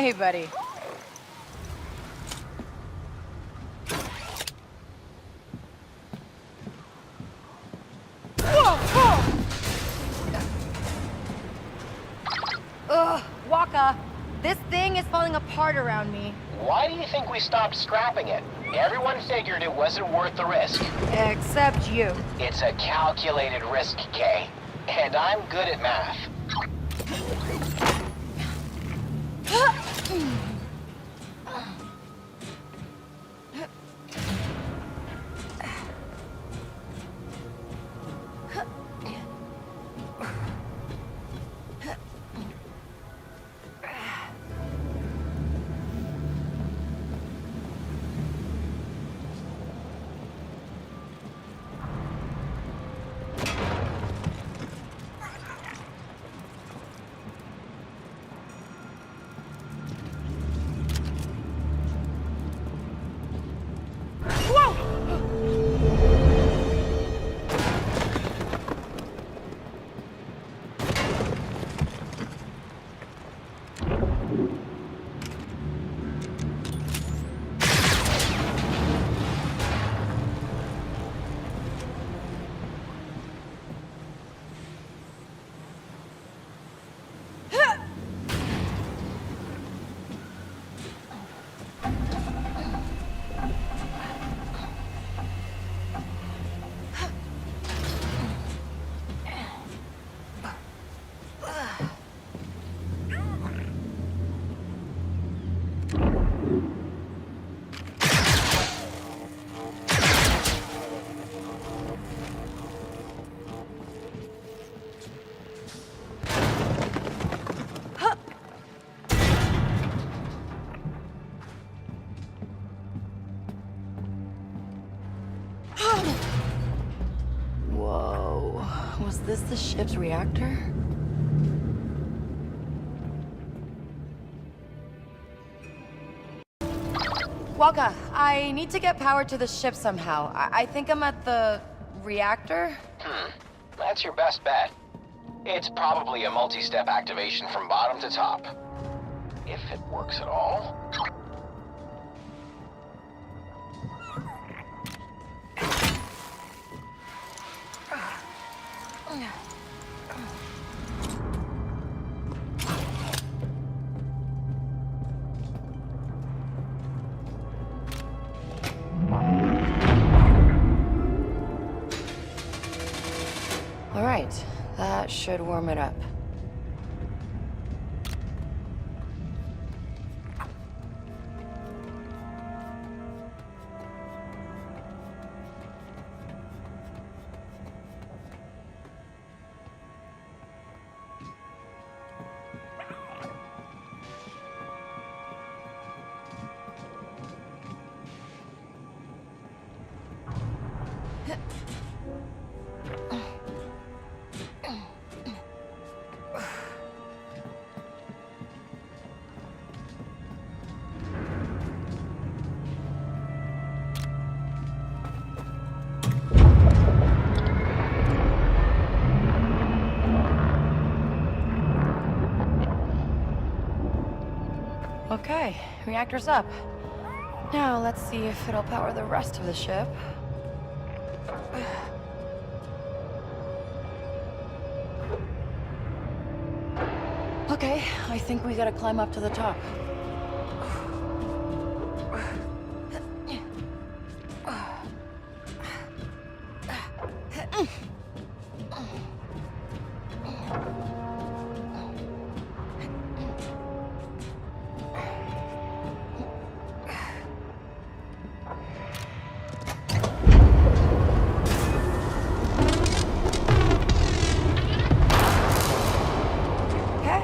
Hey, buddy. Whoa, whoa! Ugh, Waka, this thing is falling apart around me. Why do you think we stopped scrapping it? Everyone figured it wasn't worth the risk. Except you. It's a calculated risk, Kay. And I'm good at math. Whoa, was this the ship's reactor? Waka, I need to get power to the ship somehow. I think I'm at the reactor? That's your best bet. It's probably a multi-step activation from bottom to top. If it works at all. All right, that should warm it up. Okay, reactor's up. Now let's see if it'll power the rest of the ship. Okay, I think we gotta climb up to the top.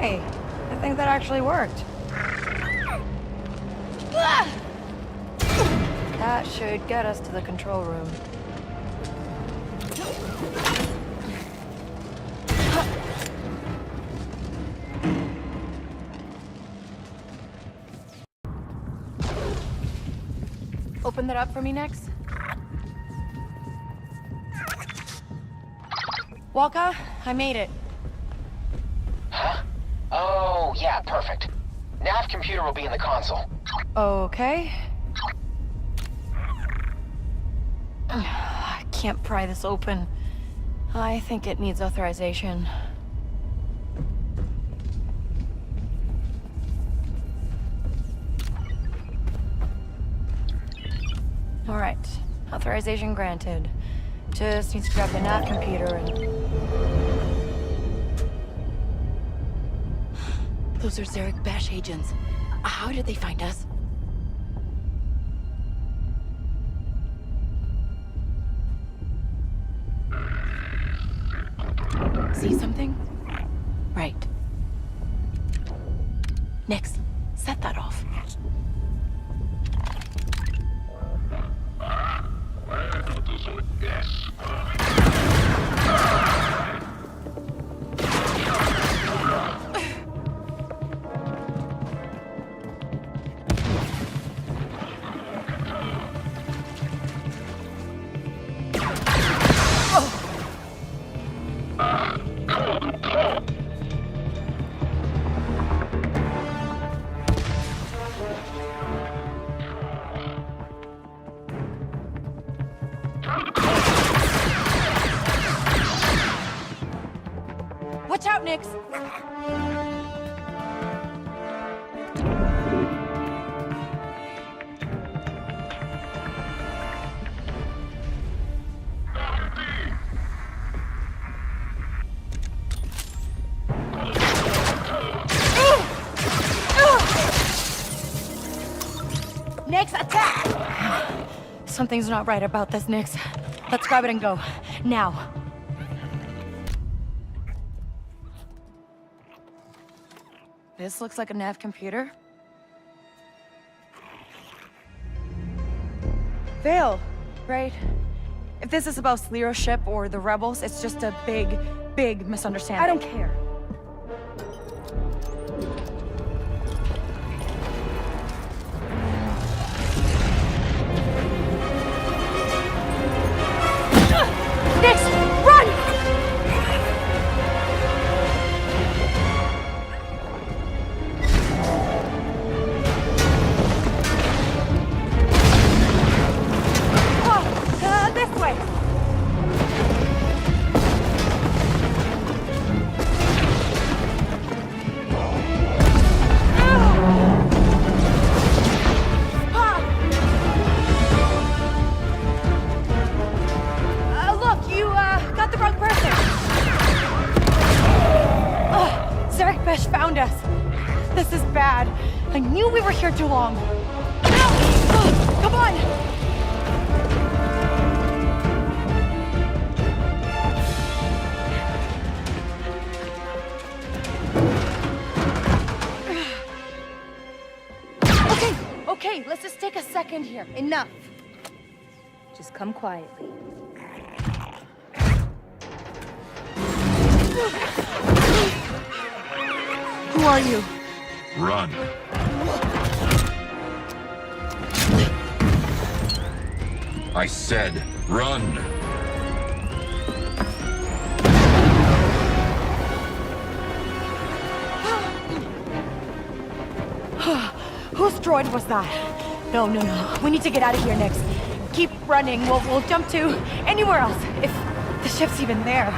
Hey, I think that actually worked. That should get us to the control room. Open that up for me next. Waka, I made it. Huh? Oh, yeah, perfect. Nav computer will be in the console. Okay. I can't pry this open. I think it needs authorization. All right. Authorization granted. Just needs to grab the nav computer and... Those are Zarek Bash agents. How did they find us? See something? Right. Next, set that off. Watch out, Nix! Nix, attack! Something's not right about this, Nix. Let's grab it and go. Now. This looks like a nav computer. Vale, right? If this is about Lero's ship or the rebels, it's just a big, big misunderstanding. I don't care. Nix, run! This way! Look, you, got the wrong person! Zarek Besh found us. This is bad. I knew we were here too long. Come on! Okay, let's just take a second here. Enough. Just come quietly. Who are you? Run. I said, run. Whose droid was that? No. We need to get out of here next. Keep running. We'll jump to anywhere else, if the ship's even there.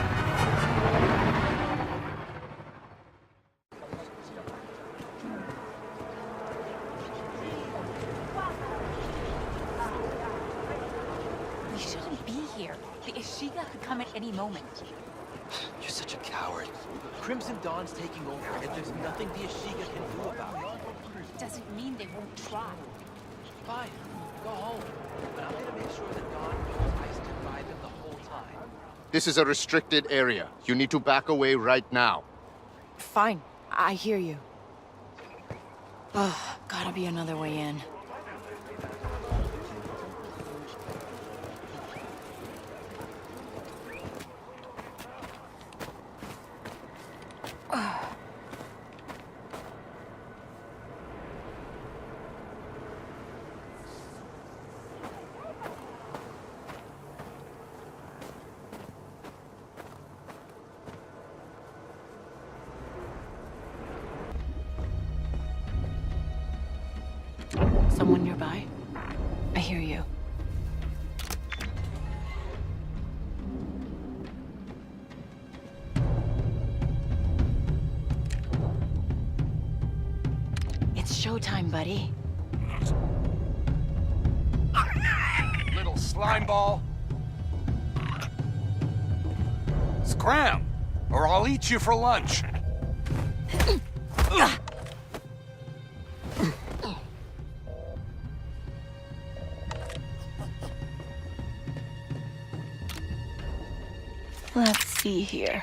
We shouldn't be here. The Ishiga could come at any moment. You're such a coward. Crimson Dawn's taking over, and there's nothing the Ishiga can do about it. Doesn't mean they won't try. Fine, go home. But I'm gonna make sure that Dawn knows I stood by them the whole time. This is a restricted area. You need to back away right now. Fine. I hear you. Gotta be another way in. Someone nearby? I hear you. It's showtime, buddy. Little slime ball. Scram, or I'll eat you for lunch. Let's see here.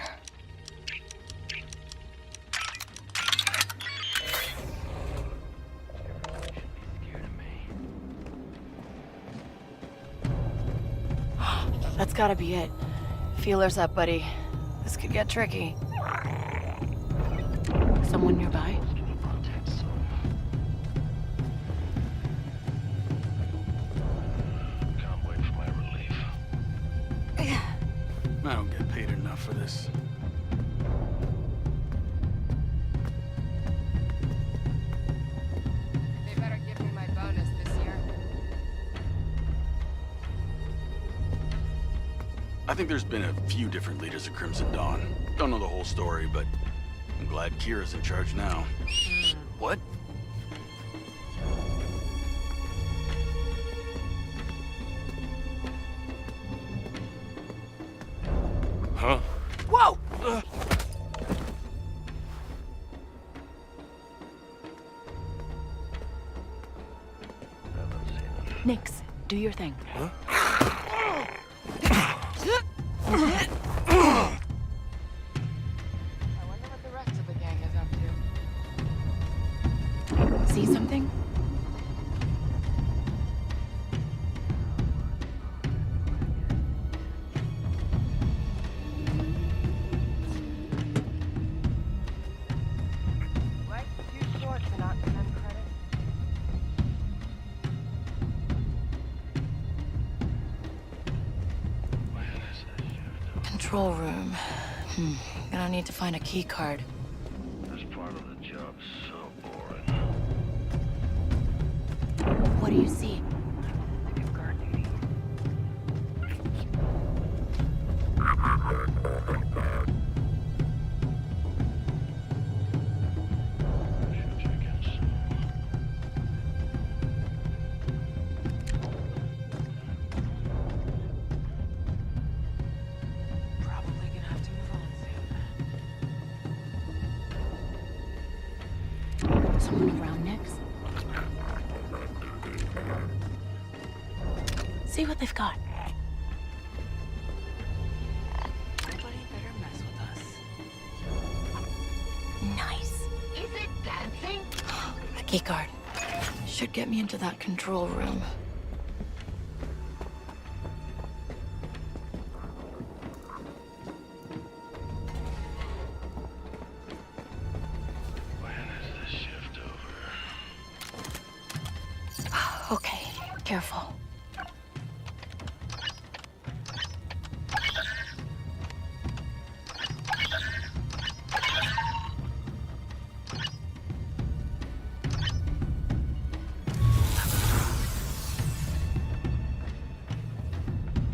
That's gotta be it. Feelers up, buddy. This could get tricky. Someone nearby? Can't wait for my relief. I don't get paid enough for this. They better give me my bonus this year. I think there's been a few different leaders of Crimson Dawn. Don't know the whole story, but I'm glad Kira's in charge now. What? Huh? Whoa! Nix, do your thing. Huh? I wonder what the rest of the gang is up to. See something? Life's too short to not spend credit. Control room. Gonna need to find a key card. This part of the job's so boring. What do you see? Probably gonna have to move on soon. Someone around Nix? See what they've got. Nobody better mess with us. Nice. Is it dancing? A key card. Should get me into that control room. When is this shift over? Okay, careful.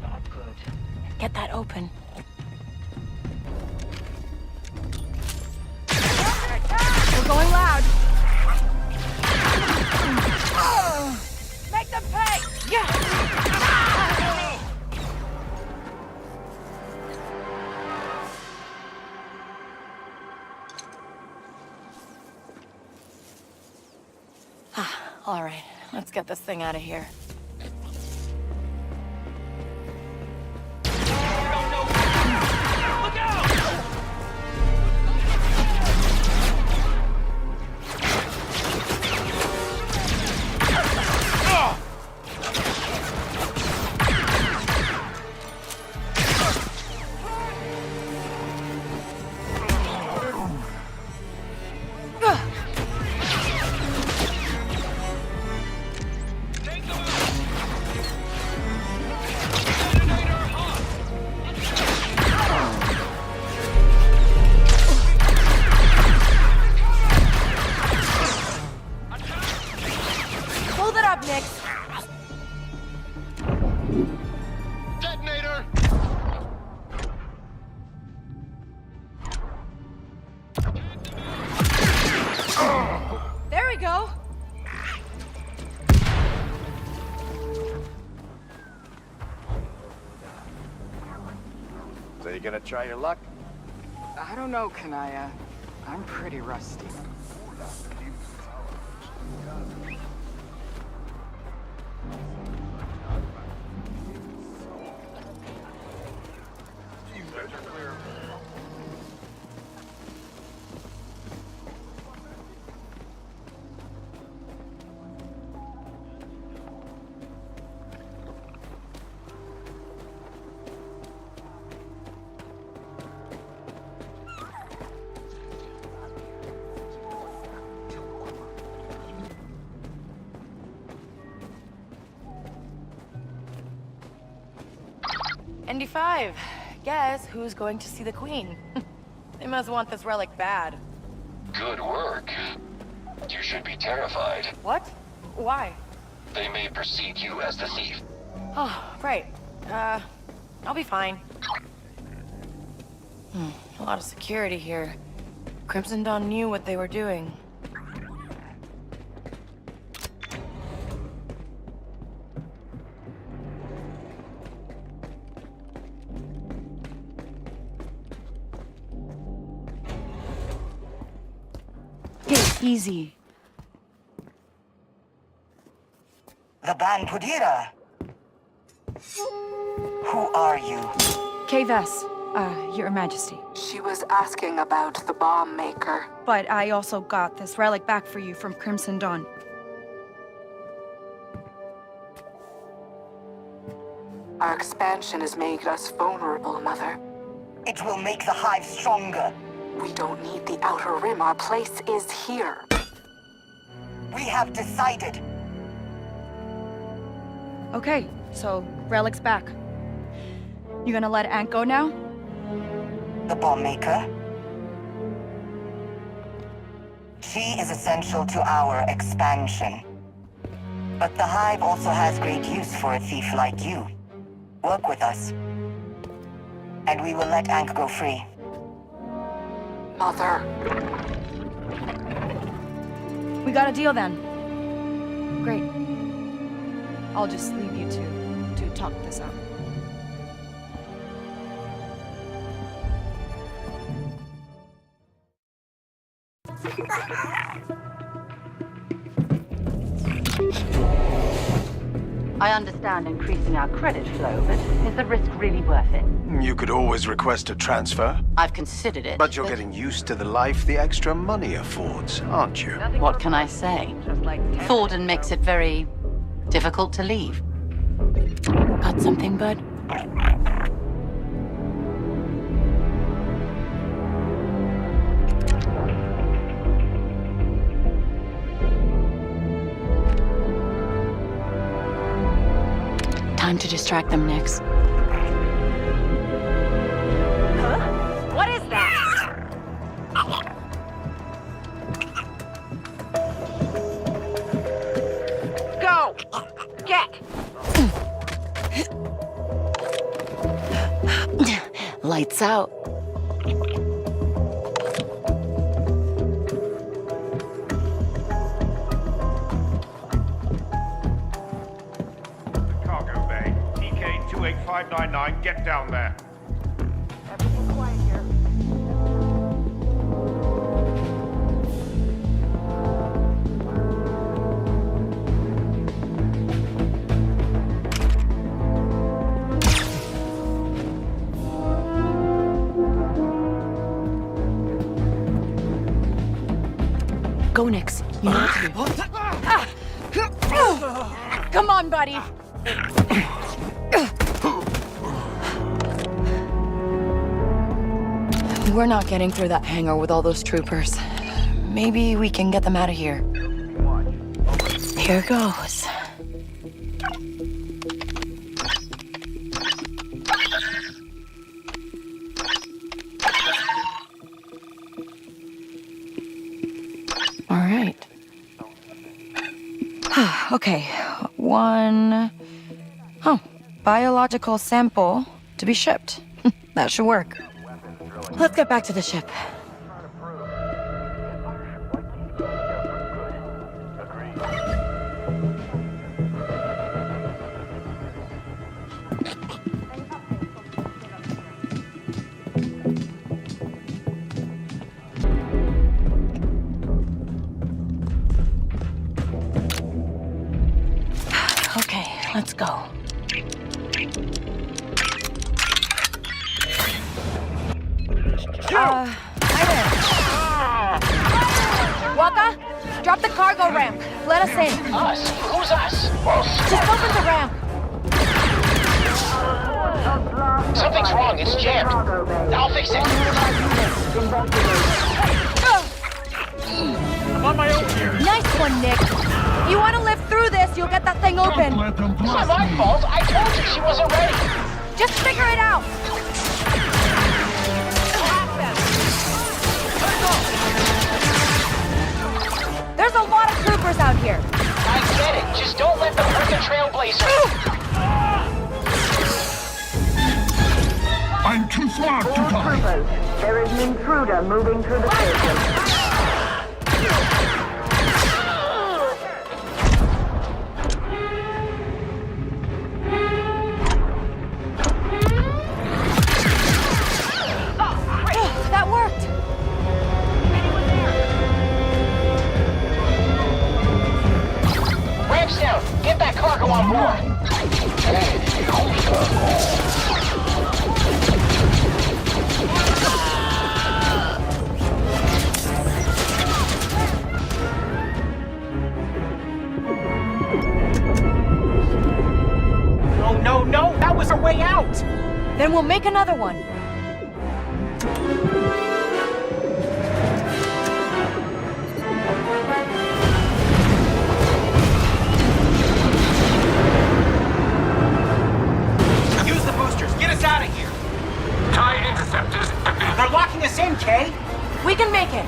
Not good. Get that open. We're going loud. Make them pay! Yeah! All right, let's get this thing out of here. you gonna try your luck? I don't know, Kanaya. I'm pretty rusty. ND5. Guess who's going to see the Queen? They must want this relic bad. Good work. You should be terrified. What? Why? They may perceive you as the thief. Oh, right. I'll be fine. A lot of security here. Crimson Dawn knew what they were doing. Easy. The Banpudira. Who are you? K-Vess, Your Majesty. She was asking about the bomb maker. But I also got this relic back for you from Crimson Dawn. Our expansion has made us vulnerable, Mother. It will make the Hive stronger. We don't need the Outer Rim. Our place is here. We have decided. Okay, so relic's back. You gonna let Ant go now? The bomb maker? She is essential to our expansion. But the Hive also has great use for a thief like you. Work with us. And we will let Ankh go free. Mother. We got a deal then. Great. I'll just leave you to talk this out. I understand increasing our credit flow, but is the risk really worth it? You could always request a transfer. I've considered it. But you're getting used to the life the extra money affords, aren't you? What can I say? Thornton makes it very difficult to leave. Got something, bud? Time to distract them, Nix. Huh? What is that? Go! Get! Lights out. Cargo bay. TK 28599, get down there. Everything quiet here. Go, Nix. You know what to do. Come on, buddy. We're not getting through that hangar with all those troopers. Maybe we can get them out of here. Here goes. All right. Okay, one... Oh, biological sample to be shipped. That should work. Let's get back to the ship. Hi there. Waka, drop the cargo ramp. Let us in. Us? Who's us? Just open the ramp. Something's wrong. It's jammed. I'll fix it. I'm on my own here. Nice one, Nick. You want to live through this, you'll get that thing open. It's not my fault. I told you she wasn't ready. Just figure it out. There's a lot of troopers out here. I get it. Just don't let them hurt the trailblazer. I'm too smart to die. There is an intruder moving through the station. That worked. Ramps down. Get that cargo on board. No, that was our way out! Then we'll make another one. Use the boosters, get us out of here! TIE interceptors. They're locking us in, Kay! We can make it.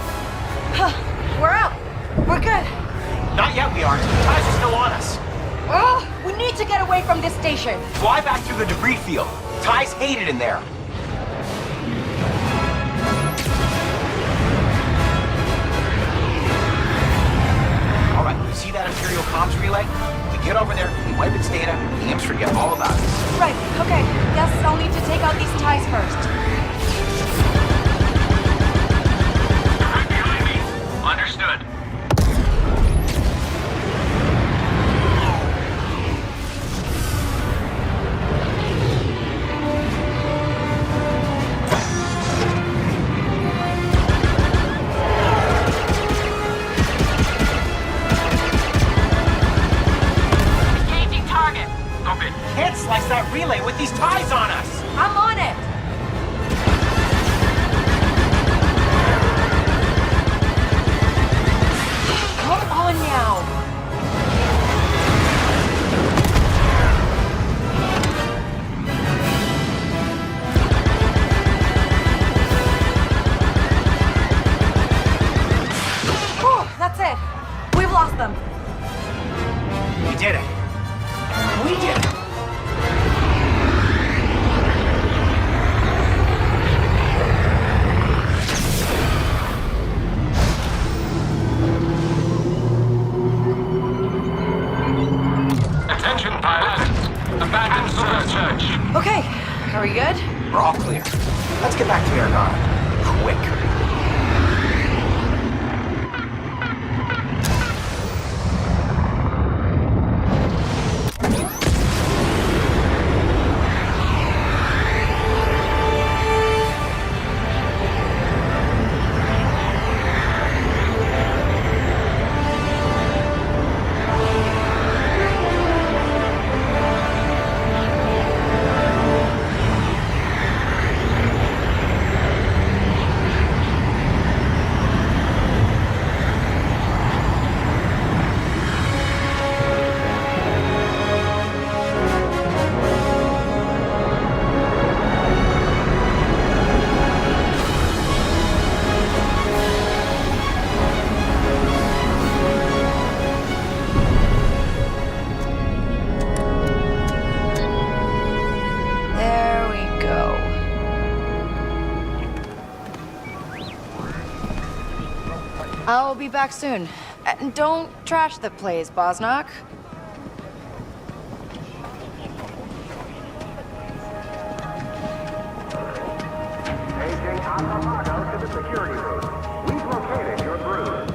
We're out. We're good. Not yet, we aren't. Ties are still on us. Oh, we need to get away from this station. Fly back through the debris field. Ties hate it in there. All right, you see that Imperial comms relay? We get over there, we wipe its data, the imps forget all about us. Right, okay. Guess I'll need to take out these ties first. Right behind me. Understood. Can't slice that relay with these ties on us! I'm on it. Come on now. Whew, that's it. We've lost them. We did it. We did it. Attention, pilots. Abandon search. Okay, are we good? We're all clear. Let's get back to Aragon. Quick. I'll be back soon. And don't trash the place, Bosnock. To the security room. We've located your brood.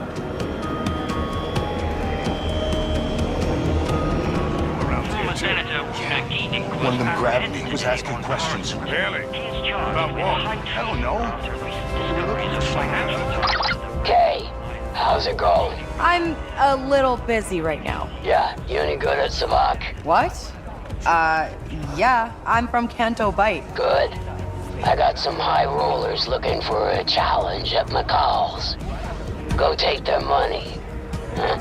One of them grabbed me, was asking questions. Really? About what? Hell no. We're looking for financial. Kay, how's it going? I'm a little busy right now. Yeah, you any good at Savak? What? Yeah, I'm from Canto Bight. Good. I got some high rollers looking for a challenge at McCall's. Go take their money. Huh?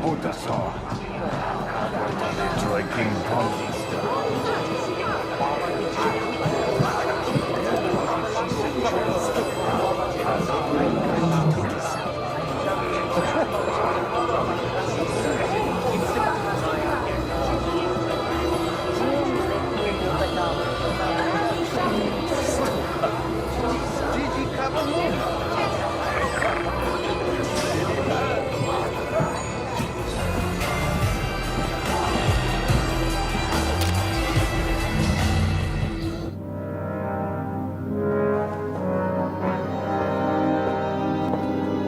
Puta só. Troy King Ponzi.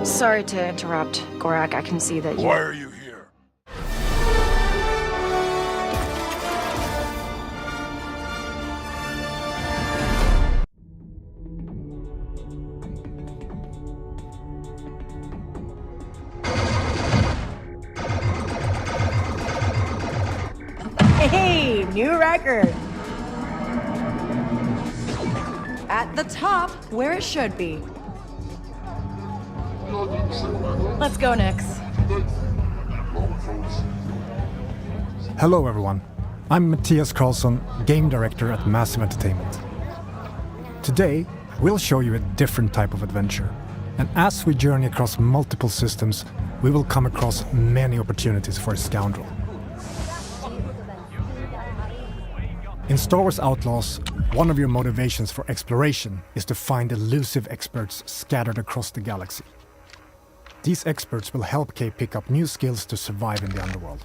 Sorry to interrupt, Gorak. I can see that you... Why are you here? Hey, new record! At the top, where it should be. Let's go, Nix. Hello everyone, I'm Matthias Karlsson, Game Director at Massive Entertainment. Today, we'll show you a different type of adventure, and as we journey across multiple systems, we will come across many opportunities for a scoundrel. In Star Wars Outlaws, one of your motivations for exploration is to find elusive experts scattered across the galaxy. These experts will help Kay pick up new skills to survive in the underworld.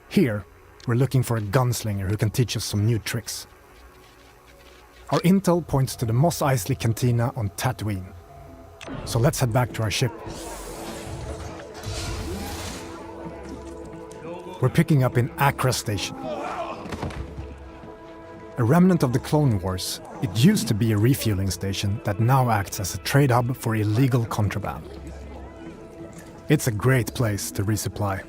Here, we're looking for a gunslinger who can teach us some new tricks. Our intel points to the Mos Eisley Cantina on Tatooine. So let's head back to our ship. We're picking up in Accra Station. A remnant of the Clone Wars, it used to be a refueling station that now acts as a trade hub for illegal contraband. It's a great place to resupply.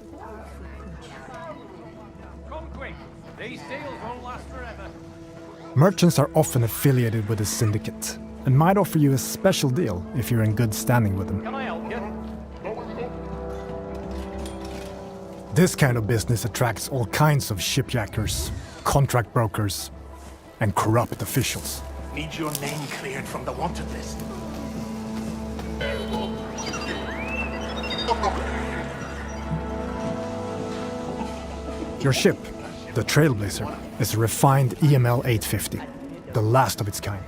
Come quick. These deals won't last forever. Merchants are often affiliated with a syndicate and might offer you a special deal if you're in good standing with them. Can I help you? This kind of business attracts all kinds of shipjackers, contract brokers, and corrupt officials. Need your name cleared from the wanted list. Your ship, the Trailblazer, is a refined EML 850, the last of its kind.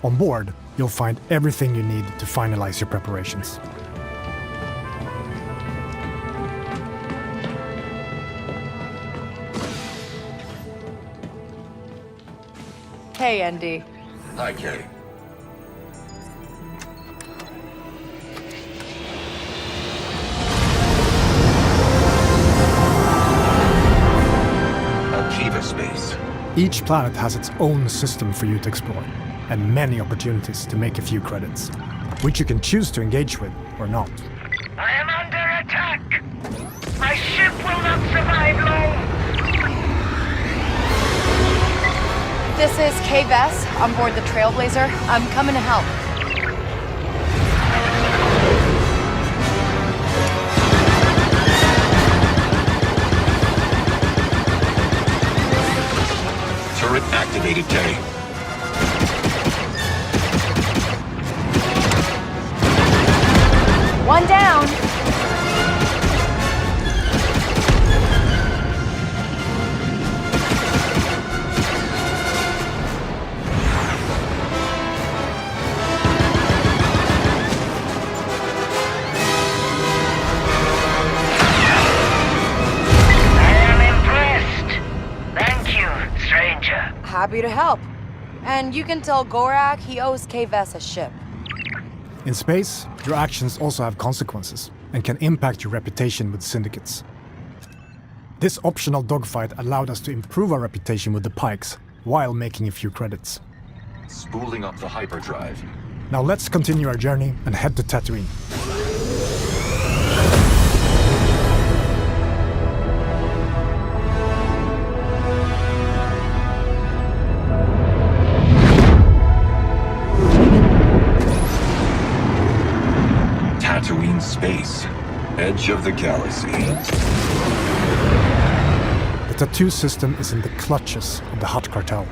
On board, you'll find everything you need to finalize your preparations. Hey, Andy. Hi, Kay. Akiva space. Each planet has its own system for you to explore, and many opportunities to make a few credits, which you can choose to engage with or not. I am under attack! My ship will not survive long! This is Kay Vess on board the Trailblazer. I'm coming to help. Turret activated, Kay. One down. Happy to help. And you can tell Gorak he owes K-Vess a ship. In space, your actions also have consequences and can impact your reputation with syndicates. This optional dogfight allowed us to improve our reputation with the Pikes while making a few credits. Spooling up the hyperdrive. Now let's continue our journey and head to Tatooine. Tatooine space. Edge of the galaxy. The tattoo system is in the clutches of the Hutt cartel.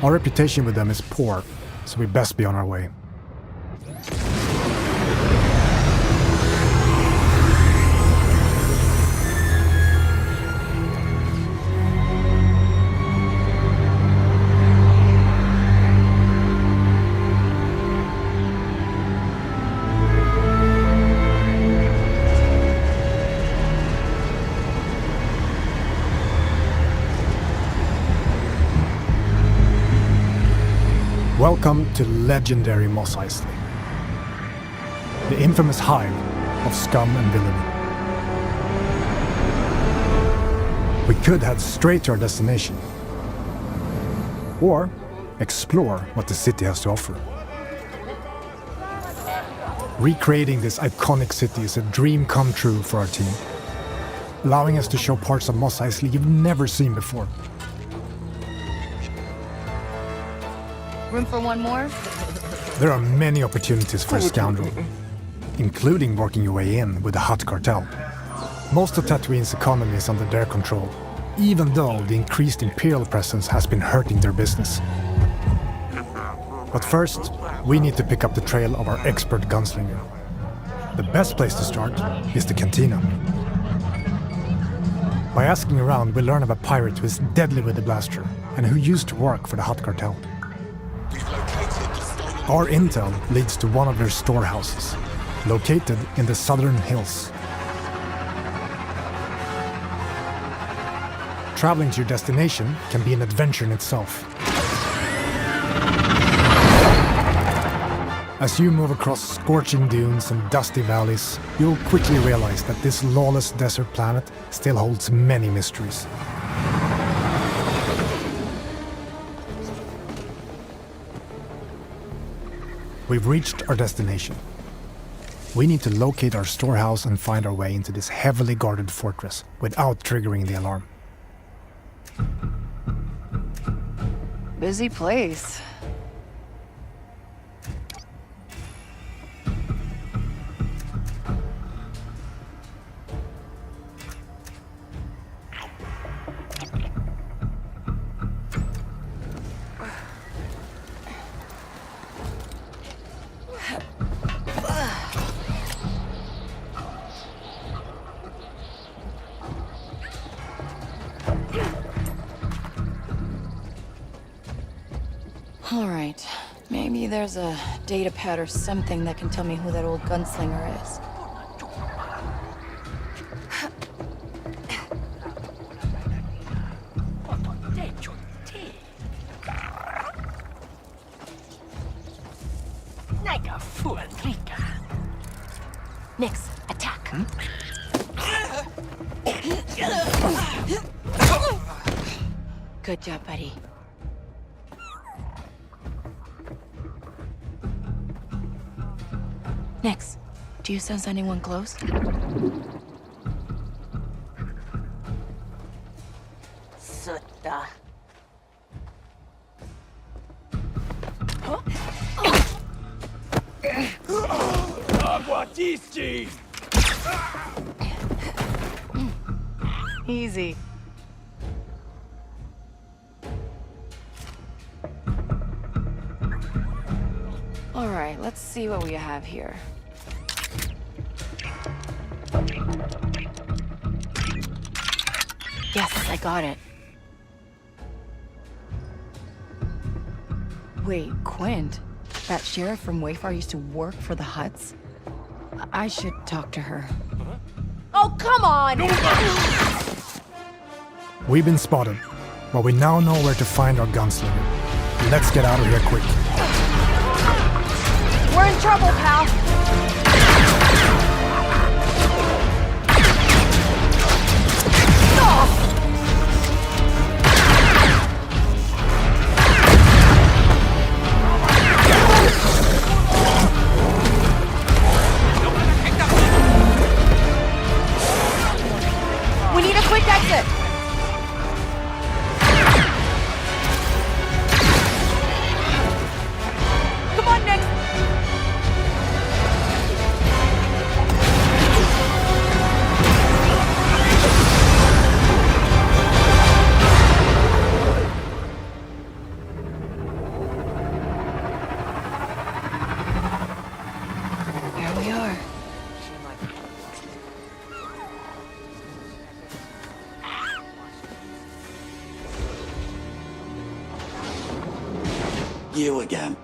Our reputation with them is poor, so we best be on our way. Welcome to legendary Mos Eisley, the infamous hive of scum and villainy. We could head straight to our destination, or explore what the city has to offer. Recreating this iconic city is a dream come true for our team, allowing us to show parts of Mos Eisley you've never seen before. Room for one more? There are many opportunities for a scoundrel, including working your way in with the Hutt cartel. Most of Tatooine's economy is under their control, even though the increased Imperial presence has been hurting their business. But first, we need to pick up the trail of our expert gunslinger. The best place to start is the cantina. By asking around, we learn of a pirate who is deadly with the blaster and who used to work for the Hutt cartel. Our intel leads to one of their storehouses, located in the southern hills. Traveling to your destination can be an adventure in itself. As you move across scorching dunes and dusty valleys, you'll quickly realize that this lawless desert planet still holds many mysteries. We've reached our destination. We need to locate our storehouse and find our way into this heavily guarded fortress without triggering the alarm. Busy place. All right. Maybe there's a data pad or something that can tell me who that old gunslinger is. Nix, attack. Good job, buddy. Nix, do you sense anyone close? Sutta. Aguatisti! Easy. All right, let's see what we have here. Yes, I got it. Wait, Quint? That sheriff from Wayfar used to work for the Hutts? I should talk to her. Oh, come on! We've been spotted, but we now know where to find our gunslinger. Let's get out of here quick. We're in trouble, pal. We need a quick exit. Come on, Nick. There we are. You again.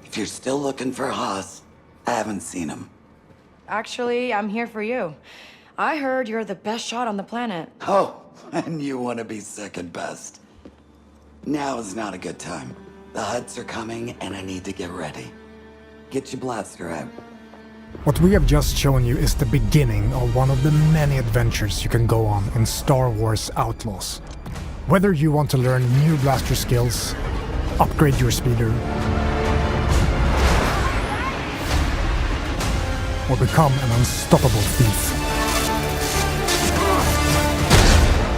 If you're still looking for Haas, I haven't seen him. Actually, I'm here for you. I heard you're the best shot on the planet. Oh, and you want to be second best. Now is not a good time. The Huts are coming, and I need to get ready. Get your blaster out. What we have just shown you is the beginning of one of the many adventures you can go on in Star Wars Outlaws. Whether you want to learn new blaster skills, upgrade your speeder, or become an unstoppable thief,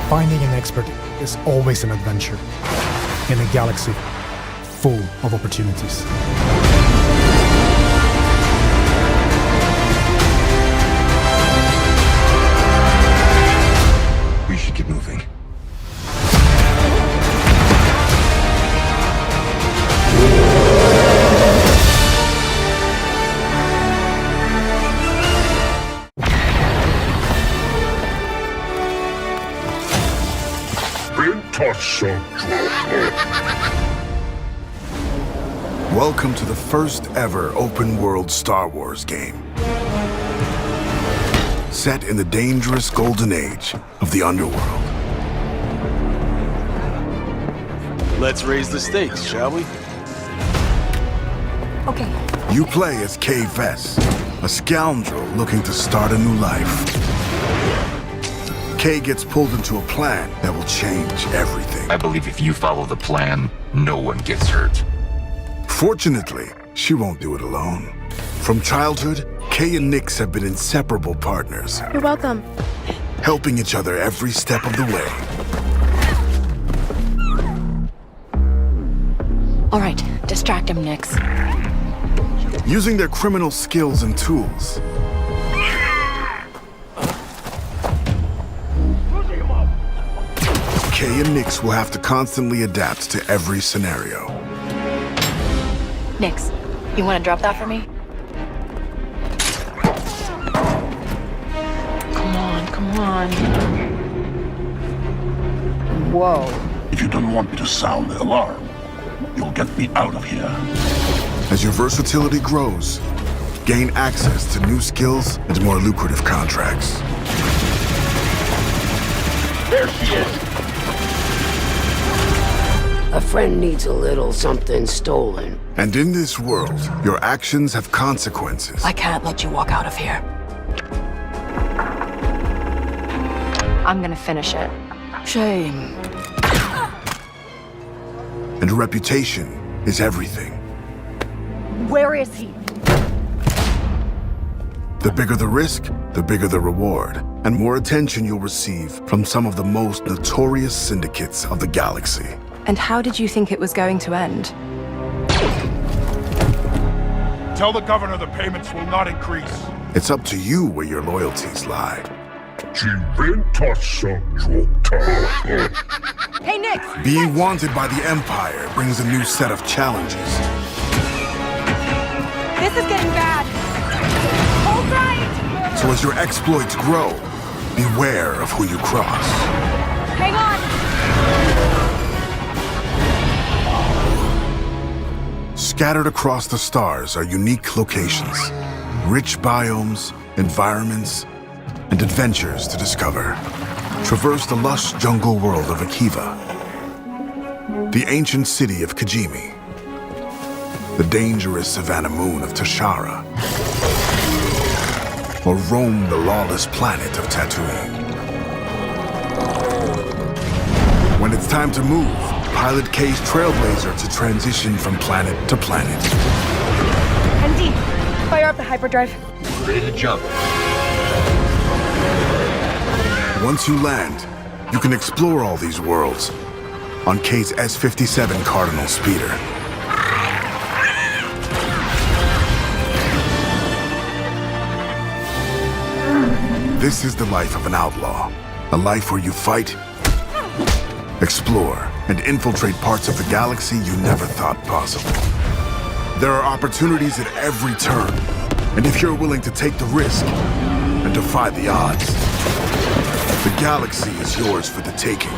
finding an expert is always an adventure in a galaxy full of opportunities. We should get moving. Welcome to the first ever open-world Star Wars game. Set in the dangerous golden age of the underworld. Let's raise the stakes, shall we? Okay. You play as Kay Vess, a scoundrel looking to start a new life. Kay gets pulled into a plan that will change everything. I believe if you follow the plan, no one gets hurt. Fortunately, she won't do it alone. From childhood, Kay and Nix have been inseparable partners. You're welcome. Helping each other every step of the way. All right, distract him, Nix. Using their criminal skills and tools. Kay and Nix will have to constantly adapt to every scenario. Nix, you want to drop that for me? Come on. Whoa. If you don't want me to sound the alarm, you'll get me out of here. As your versatility grows, gain access to new skills and more lucrative contracts. There she is. A friend needs a little something stolen. And in this world, your actions have consequences. I can't let you walk out of here. I'm gonna finish it. Shame. And reputation is everything. Where is he? The bigger the risk, the bigger the reward, and more attention you'll receive from some of the most notorious syndicates of the galaxy. And how did you think it was going to end? Tell the governor the payments will not increase. It's up to you where your loyalties lie. Hey, Nix! Being wanted by the Empire brings a new set of challenges. This is getting bad. Hold tight! So as your exploits grow, beware of who you cross. Hang on! Scattered across the stars are unique locations, rich biomes, environments, and adventures to discover. traverse the lush jungle world of Akiva, the ancient city of Kijimi, the dangerous savannah moon of Tashara, or roam the lawless planet of Tatooine. When it's time to move, pilot K's Trailblazer to transition from planet to planet. MD, fire up the hyperdrive. Ready to jump. Once you land, you can explore all these worlds on K's S-57 Cardinal speeder. This is the life of an outlaw. A life where you fight, explore, and infiltrate parts of the galaxy you never thought possible. There are opportunities at every turn, and if you're willing to take the risk and defy the odds, the galaxy is yours for the taking.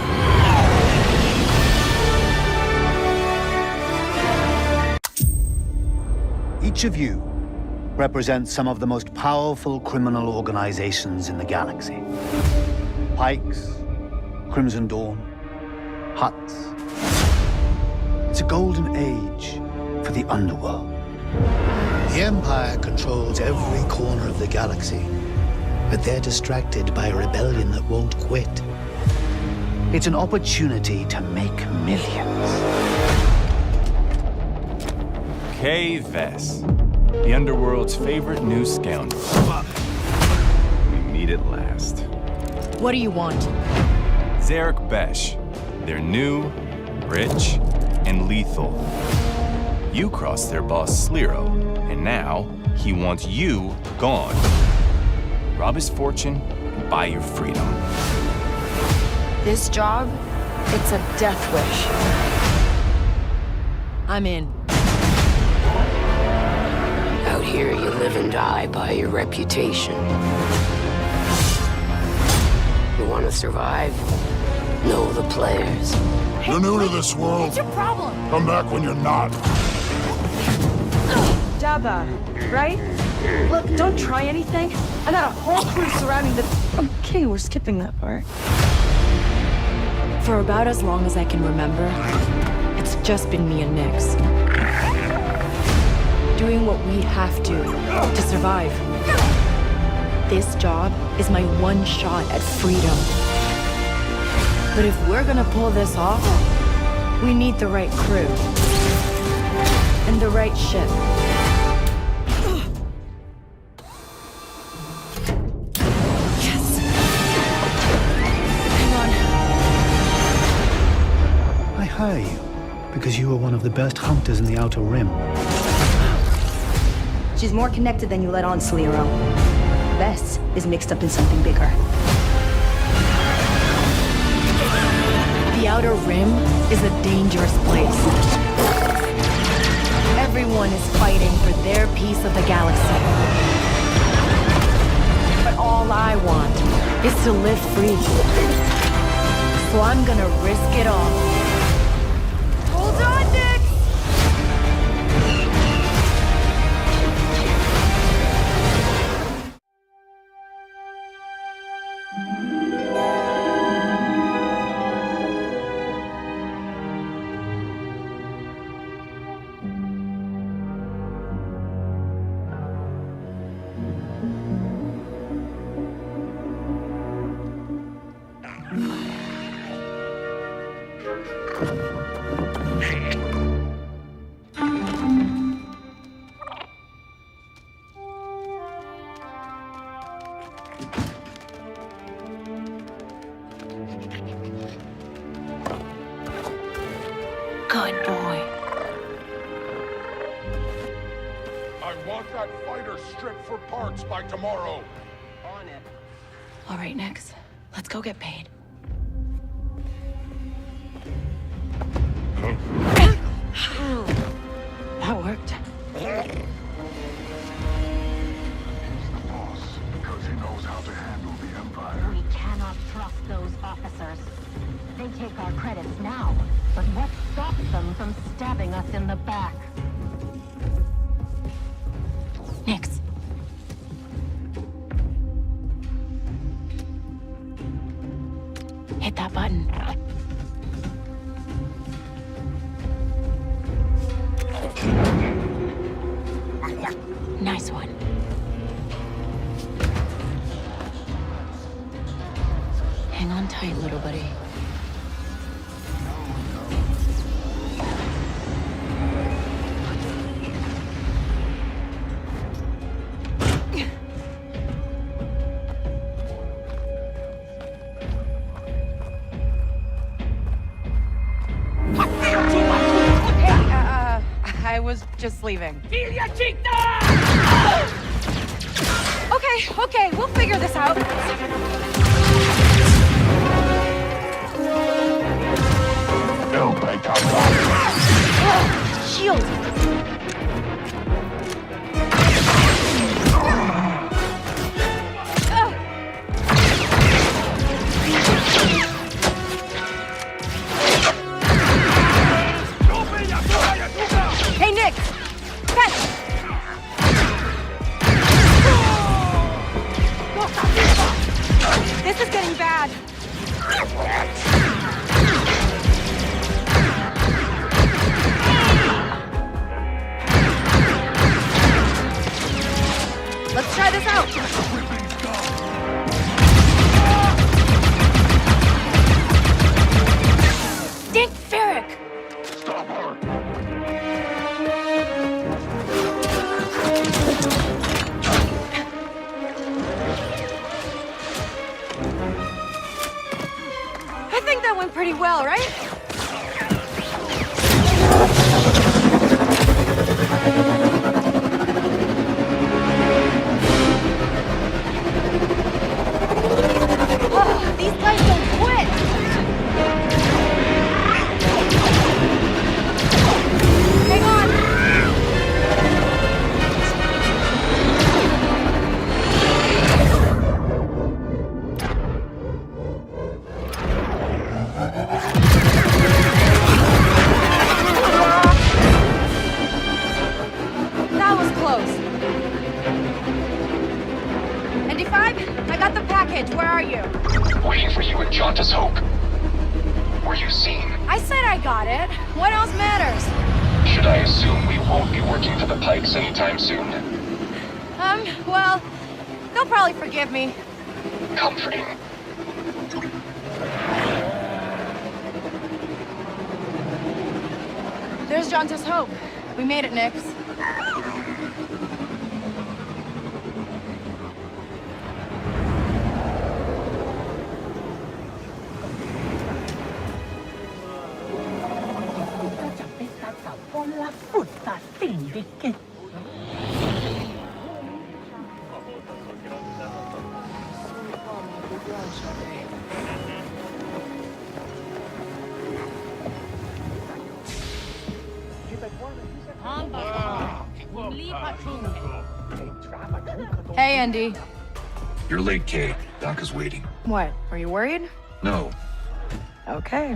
Each of you represents some of the most powerful criminal organizations in the galaxy. Pikes, Crimson Dawn, Hutts. It's a golden age for the underworld. The Empire controls every corner of the galaxy, but they're distracted by a rebellion that won't quit. It's an opportunity to make millions. Kay Vess, the underworld's favorite new scoundrel. We meet at last. What do you want? Zarek Besh. They're new, rich, and lethal. You crossed their boss Sliro, and now he wants you gone. Rob his fortune and buy your freedom. This job, it's a death wish. I'm in. Out here, you live and die by your reputation. You want to survive? Know the players. You're new to this world. What's your problem? Come back when you're not. Jabba, right? Look, don't try anything. I got a whole crew surrounding the... Okay, we're skipping that part. For about as long as I can remember, it's just been me and Nix. Doing what we have to survive. This job is my one shot at freedom. But if we're gonna pull this off, we need the right crew. And the right ship. Yes! Hang on. I hire you because you are one of the best hunters in the Outer Rim. She's more connected than you let on, Sliro. Bess is mixed up in something bigger. The Outer Rim is a dangerous place. Everyone is fighting for their piece of the galaxy. But all I want is to live free. So I'm gonna risk it all. Hold on, Nix! Good boy. I want that fighter stripped for parts by tomorrow. On it. All right, Nix. Let's go get paid. That worked. Because he knows how to handle the Empire. We cannot trust those officers. They take our credits now, but what stops them from stabbing us in the back? Nix. Hit that button. Nice one. Hang on tight, little buddy. I was just leaving. Okay, we'll figure this out. No, my God. Shield. Hey, Nick! Fetch! This is getting bad. Let's try this out. Dick Ferrick! Stop her! I think that went pretty well, right? Oh, these guys don't quit! Hang on! That was close. ND5, I got the package. Where are you? Waiting for you at Jauntus Hope. Were you seen? I said I got it. What else matters? Should I assume we won't be working for the Pikes anytime soon? Well, they'll probably forgive me. Comforting. There's Jauntus Hope. We made it, Nix. Hey, Andy. You're late, Kay. Donka's waiting. What? Are you worried? No. Okay.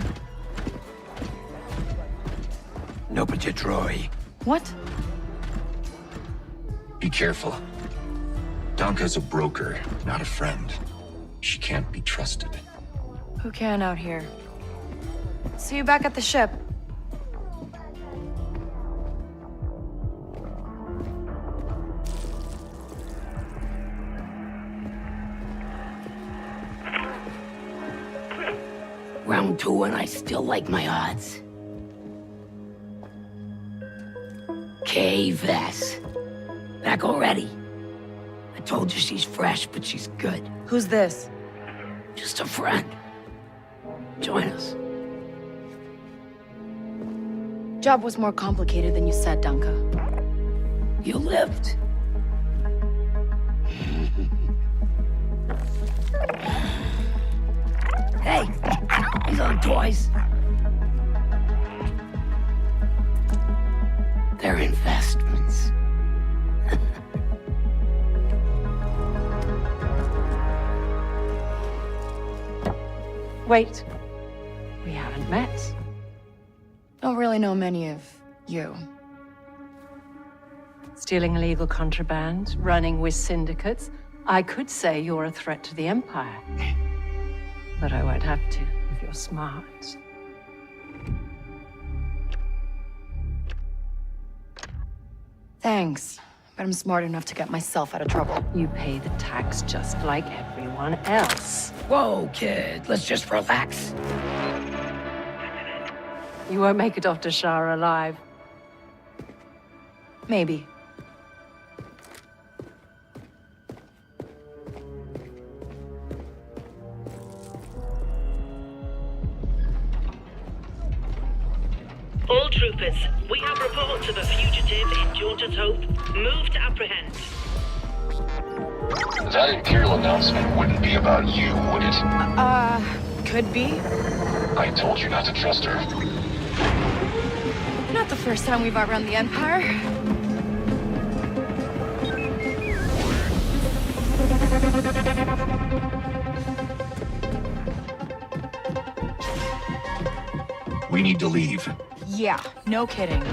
No, but Troy. What? Be careful. Donka's a broker, not a friend. She can't be trusted. Who can out here? See you back at the ship. Round 2 and I still like my odds. Kay Vess. Back already? I told you she's fresh, but she's good. Who's this? Just a friend. Join us. Job was more complicated than you said, Donka. You lived. Hey, these aren't toys. They're investments. Wait. We haven't met. Don't really know many of you. Stealing illegal contraband, running with syndicates. I could say you're a threat to the Empire. But I won't have to if you're smart. Thanks, but I'm smart enough to get myself out of trouble. You pay the tax just like everyone else. Whoa, kid, let's just relax. You won't make it off to Shara alive. Maybe. All troopers, we have reports of a fugitive in Jaunter's Hope. Move to apprehend. That Imperial announcement wouldn't be about you, would it? Could be. I told you not to trust her. Not the first time we've outrun the Empire. We need to leave. Yeah, no kidding.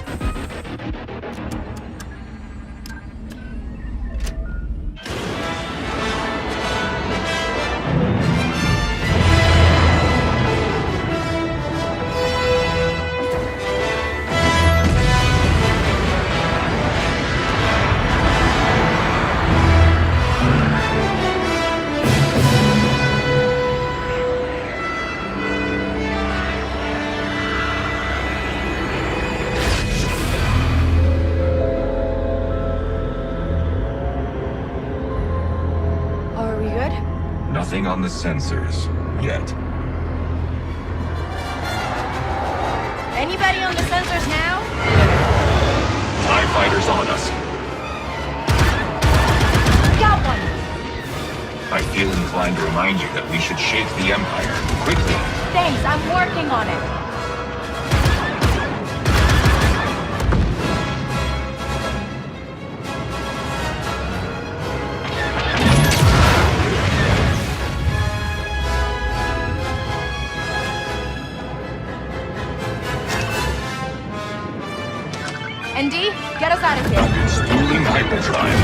Nothing on the sensors yet. Anybody on the sensors now? TIE fighters on us. Got one! I feel inclined to remind you that we should shake the Empire quickly. Thanks, I'm working on it. ND, get us out of here. Installing hyperdrive.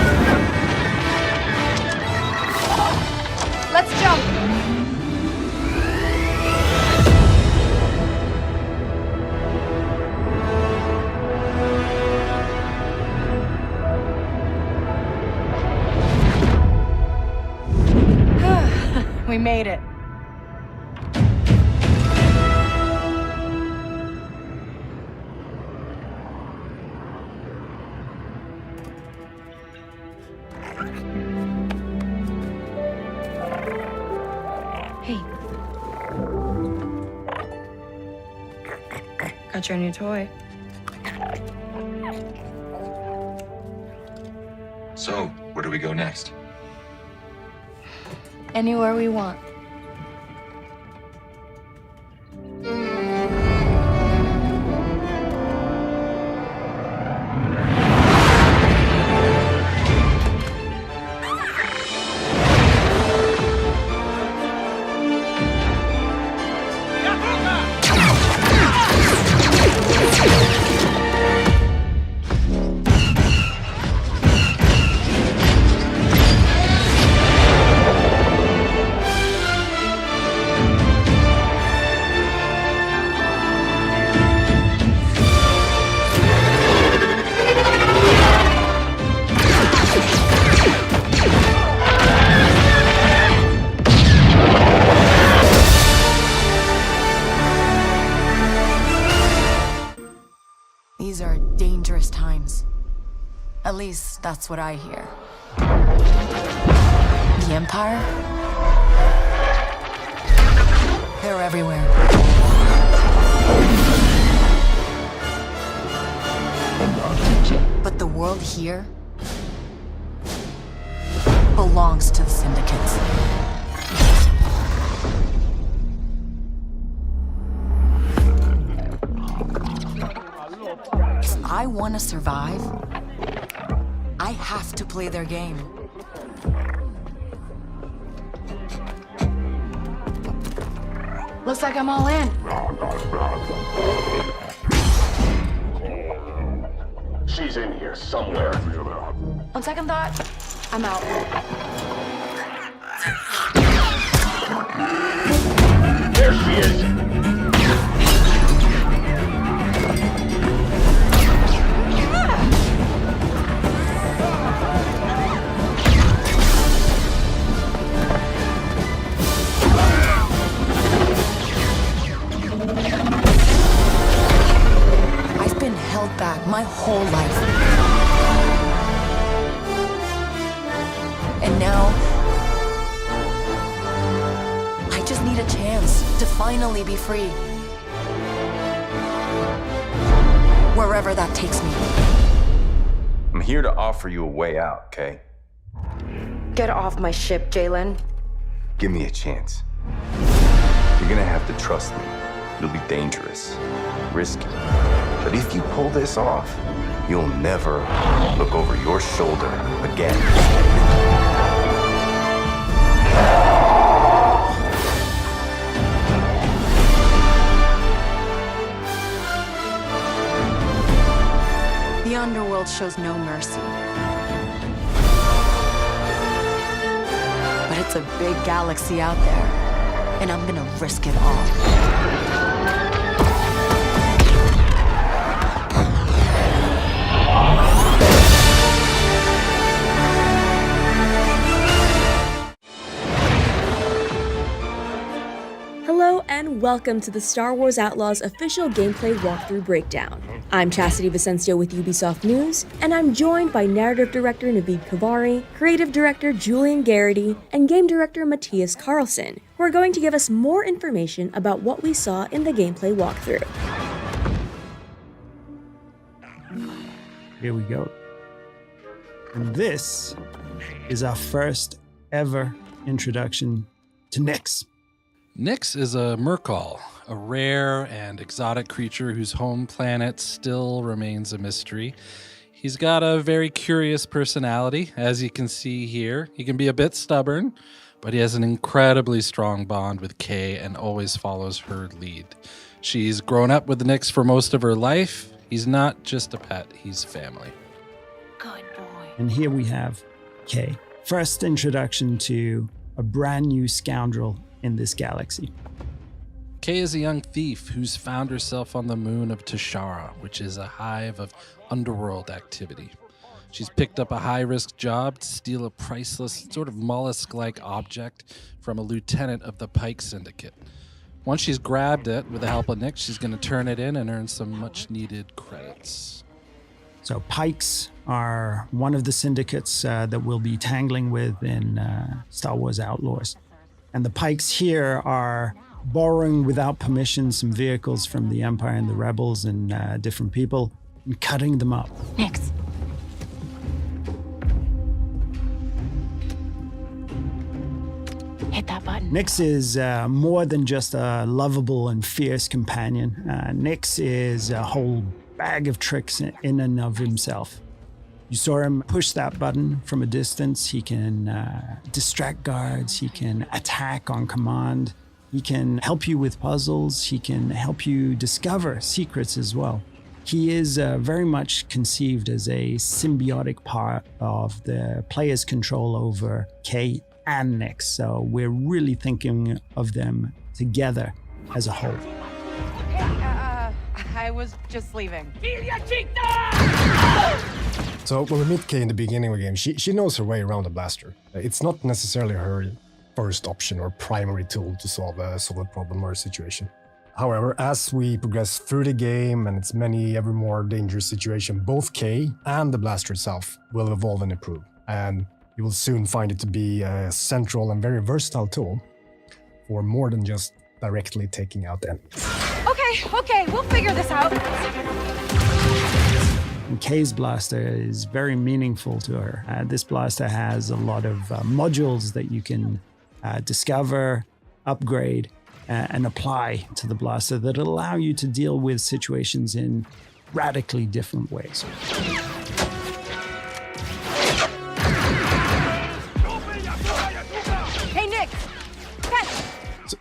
Let's jump. We made it. Hey. Got your new toy. So, where do we go next? Anywhere we want. These are dangerous times. At least, that's what I hear. The Empire? They're everywhere. But the world here belongs to the syndicates. If I want to survive, I have to play their game. Looks like I'm all in. She's in here somewhere. On second thought, I'm out. There she is. I've been held back my whole life. And now, I just need a chance to finally be free. Wherever that takes me. I'm here to offer you a way out, Kay? Get off my ship, Jalen. Give me a chance. You're gonna have to trust me. It'll be dangerous, risky. But if you pull this off, you'll never look over your shoulder again. The underworld shows no mercy. But it's a big galaxy out there, and I'm gonna risk it all. Hello and welcome to the Star Wars Outlaws official gameplay walkthrough breakdown. I'm Chastity Vicencio with Ubisoft News, and I'm joined by narrative director Naveed Kavari, creative director Julian Garrity, and game director Matthias Carlson, who are going to give us more information about what we saw in the gameplay walkthrough. Here we go. And this is our first ever introduction to Nyx. Nyx is a Merkal, a rare and exotic creature whose home planet still remains a mystery. He's got a very curious personality, as you can see here. He can be a bit stubborn, but he has an incredibly strong bond with Kay and always follows her lead. She's grown up with Nyx for most of her life. He's not just a pet, he's family. Good boy. And here we have Kay. First introduction to a brand new scoundrel in this galaxy. Kay is a young thief who's found herself on the moon of Tashara, which is a hive of underworld activity. She's picked up a high-risk job to steal a priceless, sort of mollusk-like object from a lieutenant of the Pike Syndicate. Once she's grabbed it, with the help of Nyx, she's going to turn it in and earn some much-needed credits. So Pikes are one of the syndicates that we'll be tangling with in Star Wars Outlaws. And the Pikes here are borrowing without permission some vehicles from the Empire and the Rebels and different people and cutting them up. Nyx. Hit that button. Nyx is more than just a lovable and fierce companion. Nyx is a whole bag of tricks in and of himself. You saw him push that button from a distance. He can distract guards. He can attack on command. He can help you with puzzles. He can help you discover secrets as well. He is very much conceived as a symbiotic part of the player's control over Kay and Nyx. So we're really thinking of them together as a whole. I was just leaving. So when we meet Kay in the beginning of the game, she knows her way around the blaster. It's not necessarily her first option or primary tool to solve a problem or a situation. However, as we progress through the game and its ever more dangerous situation, both Kay and the blaster itself will evolve and improve. And you will soon find it to be a central and very versatile tool for more than just directly taking out enemies. Okay, we'll figure this out. And Kay's blaster is very meaningful to her. This blaster has a lot of modules that you can discover, upgrade, and apply to the blaster that allow you to deal with situations in radically different ways. Hey, Nyx!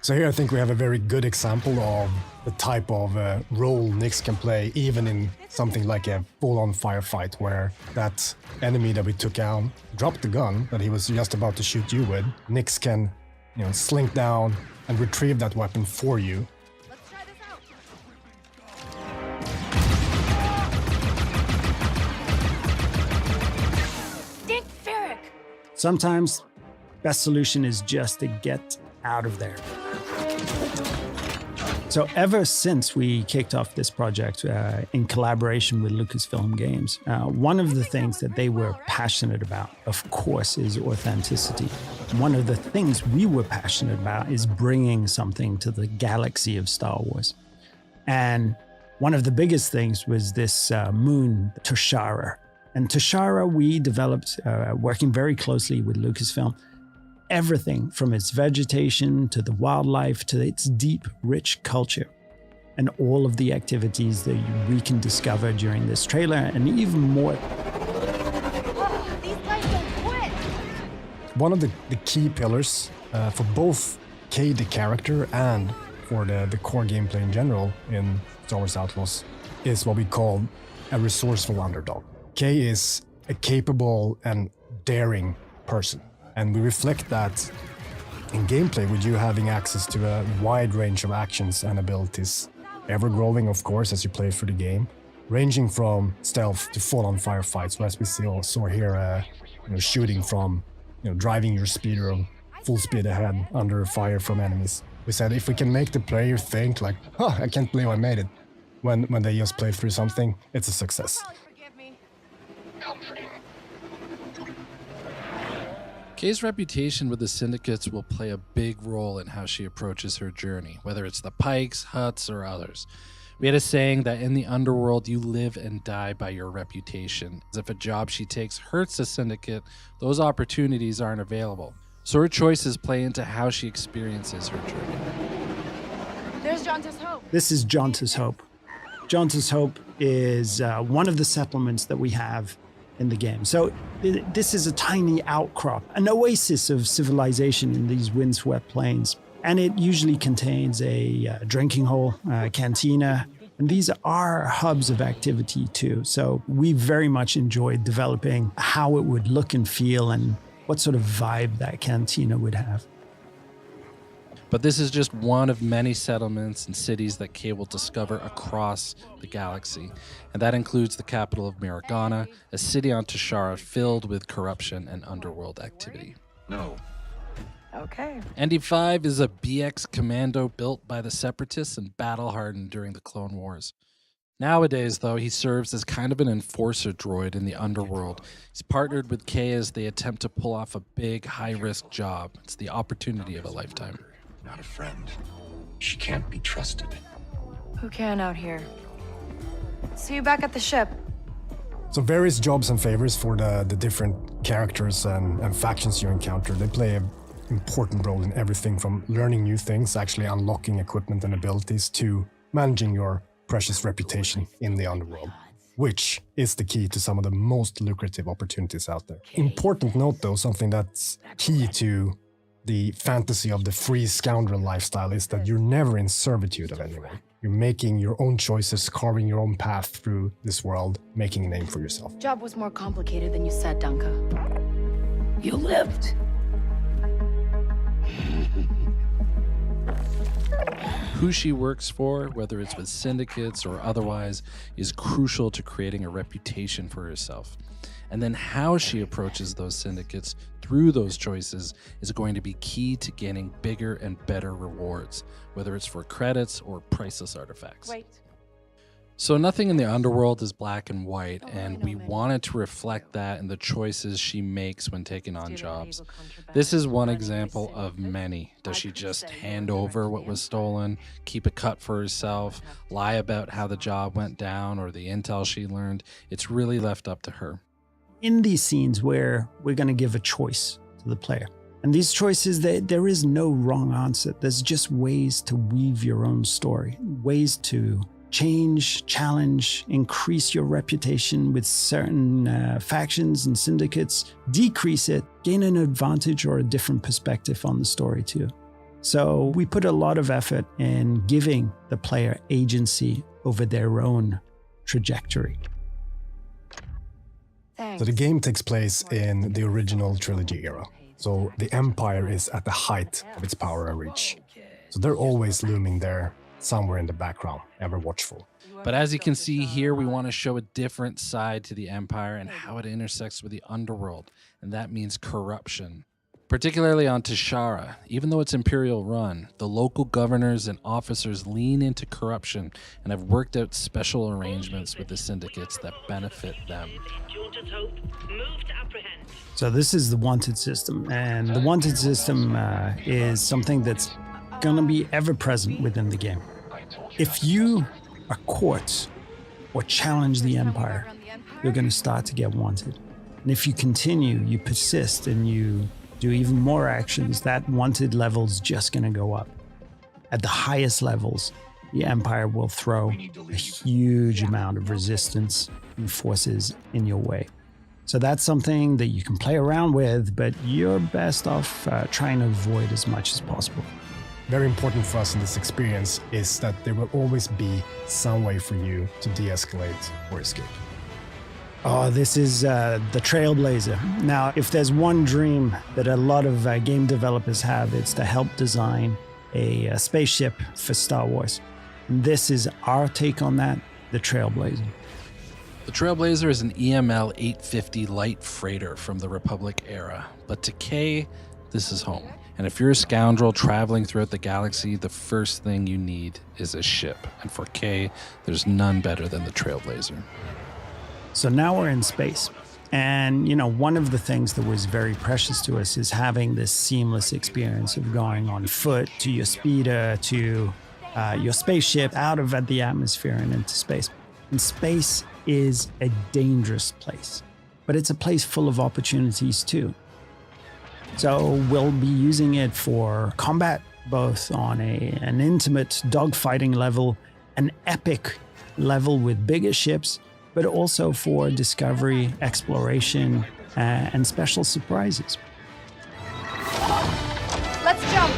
So here I think we have a very good example of the type of role Nyx can play, even in something like a full-on firefight, where that enemy that we took out dropped the gun that he was just about to shoot you with. Nyx can, slink down, and retrieve that weapon for you. Sometimes, best solution is just to get out of there. So ever since we kicked off this project in collaboration with Lucasfilm Games, one of the things that they were passionate about, of course, is authenticity. One of the things we were passionate about is bringing something to the galaxy of Star Wars. And one of the biggest things was this moon, Toshara. And Toshara, we developed, working very closely with Lucasfilm, everything from its vegetation to the wildlife to its deep, rich culture, and all of the activities that we can discover during this trailer, and even more. These guys don't quit! One of the key pillars for both Kay the character and for the core gameplay in general in Star Wars Outlaws is what we call a resourceful underdog. Kay is a capable and daring person. And we reflect that in gameplay with you having access to a wide range of actions and abilities, ever growing, of course, as you play through the game, ranging from stealth to full-on firefights. So as we saw here, shooting from, driving your speeder full speed ahead under fire from enemies. We said if we can make the player think like, "Oh, I can't believe I made it," when they just play through something, it's a success. Kay's reputation with the syndicates will play a big role in how she approaches her journey, whether it's the Pikes, Hutts, or others. We had a saying that in the underworld, you live and die by your reputation. As if a job she takes hurts a syndicate, those opportunities aren't available. So her choices play into how she experiences her journey. There's Jonta's Hope. This is Jonta's Hope. Jonta's Hope is one of the settlements that we have in the game. So this is a tiny outcrop, an oasis of civilization in these windswept plains. And it usually contains a drinking hole, a cantina, and these are hubs of activity too. So we very much enjoyed developing how it would look and feel and what sort of vibe that cantina would have. But this is just one of many settlements and cities that Kay will discover across the galaxy. And that includes the capital of Miragana, a city on Toshara filled with corruption and underworld activity. No. Okay. ND5 is a BX commando built by the Separatists and battle-hardened during the Clone Wars. Nowadays, though, he serves as kind of an enforcer droid in the underworld. He's partnered with Kay as they attempt to pull off a big, high-risk job. It's the opportunity of a lifetime. Not a friend. She can't be trusted. Who can out here? See you back at the ship. So various jobs and favors for the different characters and factions you encounter. They play an important role in everything from learning new things, actually unlocking equipment and abilities, to managing your precious reputation in the underworld, which is the key to some of the most lucrative opportunities out there. Important note though, something that's key to the fantasy of the free scoundrel lifestyle is that you're never in servitude of anyone. You're making your own choices, carving your own path through this world, making a name for yourself. Job was more complicated than you said, Dunka. You lived. Who she works for, whether it's with syndicates or otherwise, is crucial to creating a reputation for herself. And then how she approaches those syndicates through those choices is going to be key to gaining bigger and better rewards, whether it's for credits or priceless artifacts. Wait. So nothing in the underworld is black and white, and we wanted to reflect that in the choices she makes when taking on jobs. This is one example of many. Does she just hand over what was stolen, keep a cut for herself, lie about how the job went down or the intel she learned? It's really left up to her. In these scenes where we're going to give a choice to the player, and these choices, there is no wrong answer. There's just ways to weave your own story, ways to change, challenge, increase your reputation with certain factions and syndicates, decrease it, gain an advantage or a different perspective on the story too. So we put a lot of effort in giving the player agency over their own trajectory. So the game takes place in the original trilogy era. So the Empire is at the height of its power and reach. So they're always looming there, somewhere in the background, ever watchful. But as you can see here, we want to show a different side to the Empire and how it intersects with the underworld, and that means corruption. Particularly on Tashara, even though it's Imperial run, the local governors and officers lean into corruption and have worked out special arrangements with the syndicates that benefit them. So this is the wanted system, and the wanted system is something that's gonna be ever present within the game. If you are caught or challenge the Empire, you're gonna start to get wanted. And if you continue, you persist, and you do even more actions, that wanted level's just gonna go up. At the highest levels, the Empire will throw a huge amount of resistance and forces in your way. So that's something that you can play around with, but you're best off trying to avoid as much as possible. Very important for us in this experience is that there will always be some way for you to de-escalate or escape. Oh, this is the Trailblazer. Now, if there's one dream that a lot of game developers have, it's to help design a spaceship for Star Wars. And this is our take on that, the Trailblazer. The Trailblazer is an EML 850 light freighter from the Republic era, but to Kay, this is home. And if you're a scoundrel traveling throughout the galaxy, the first thing you need is a ship. And for Kay, there's none better than the Trailblazer. So now we're in space. And, you know, one of the things that was very precious to us is having this seamless experience of going on foot to your speeder, to your spaceship, out of the atmosphere and into space. And space is a dangerous place, but it's a place full of opportunities too. So we'll be using it for combat, both on an intimate dogfighting level, an epic level with bigger ships, but also for discovery, exploration, and special surprises. Let's jump!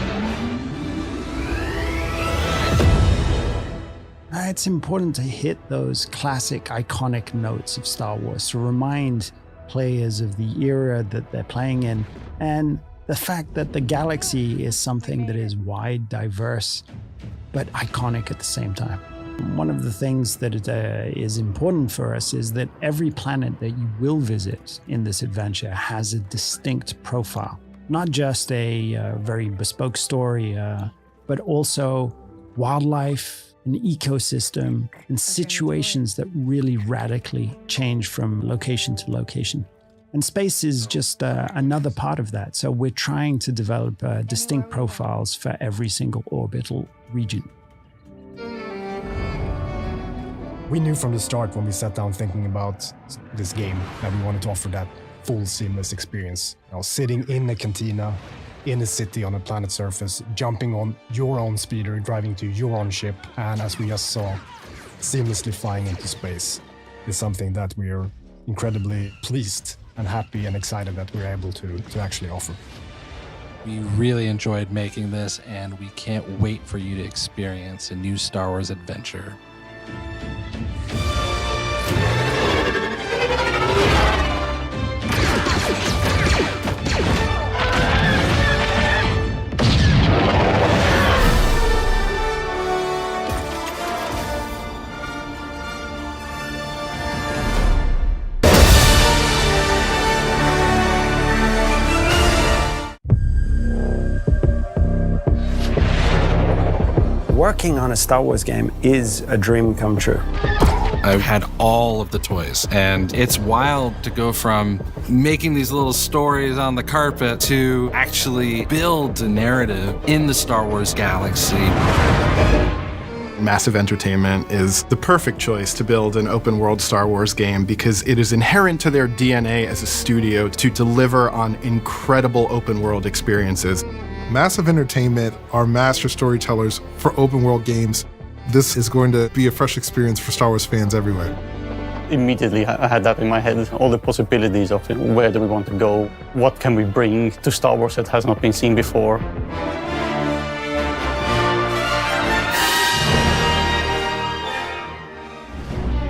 It's important to hit those classic, iconic notes of Star Wars to remind players of the era that they're playing in, and the fact that the galaxy is something that is wide, diverse, but iconic at the same time. One of the things that is important for us is that every planet that you will visit in this adventure has a distinct profile. Not just a very bespoke story, but also wildlife, an ecosystem, and situations that really radically change from location to location. And space is just another part of that. So we're trying to develop distinct profiles for every single orbital region. We knew from the start when we sat down thinking about this game that we wanted to offer that full seamless experience. You know, sitting in a cantina, in a city on a planet's surface, jumping on your own speeder, driving to your own ship, and as we just saw, seamlessly flying into space is something that we are incredibly pleased and happy and excited that we're able to actually offer. We really enjoyed making this, and we can't wait for you to experience a new Star Wars adventure. Working on a Star Wars game is a dream come true. I've had all of the toys, and it's wild to go from making these little stories on the carpet to actually build a narrative in the Star Wars galaxy. Massive Entertainment is the perfect choice to build an open-world Star Wars game because it is inherent to their DNA as a studio to deliver on incredible open-world experiences. Massive Entertainment are master storytellers for open-world games. This is going to be a fresh experience for Star Wars fans everywhere. Immediately, I had that in my head, all the possibilities of where do we want to go, what can we bring to Star Wars that has not been seen before.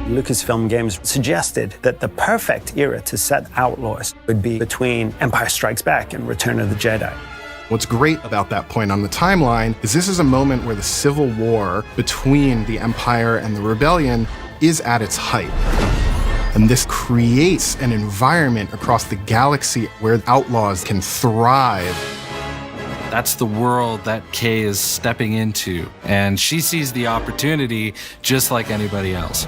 Lucasfilm Games suggested that the perfect era to set Outlaws would be between Empire Strikes Back and Return of the Jedi. What's great about that point on the timeline is this is a moment where the civil war between the Empire and the Rebellion is at its height. And this creates an environment across the galaxy where Outlaws can thrive. That's the world that Kay is stepping into, and she sees the opportunity just like anybody else.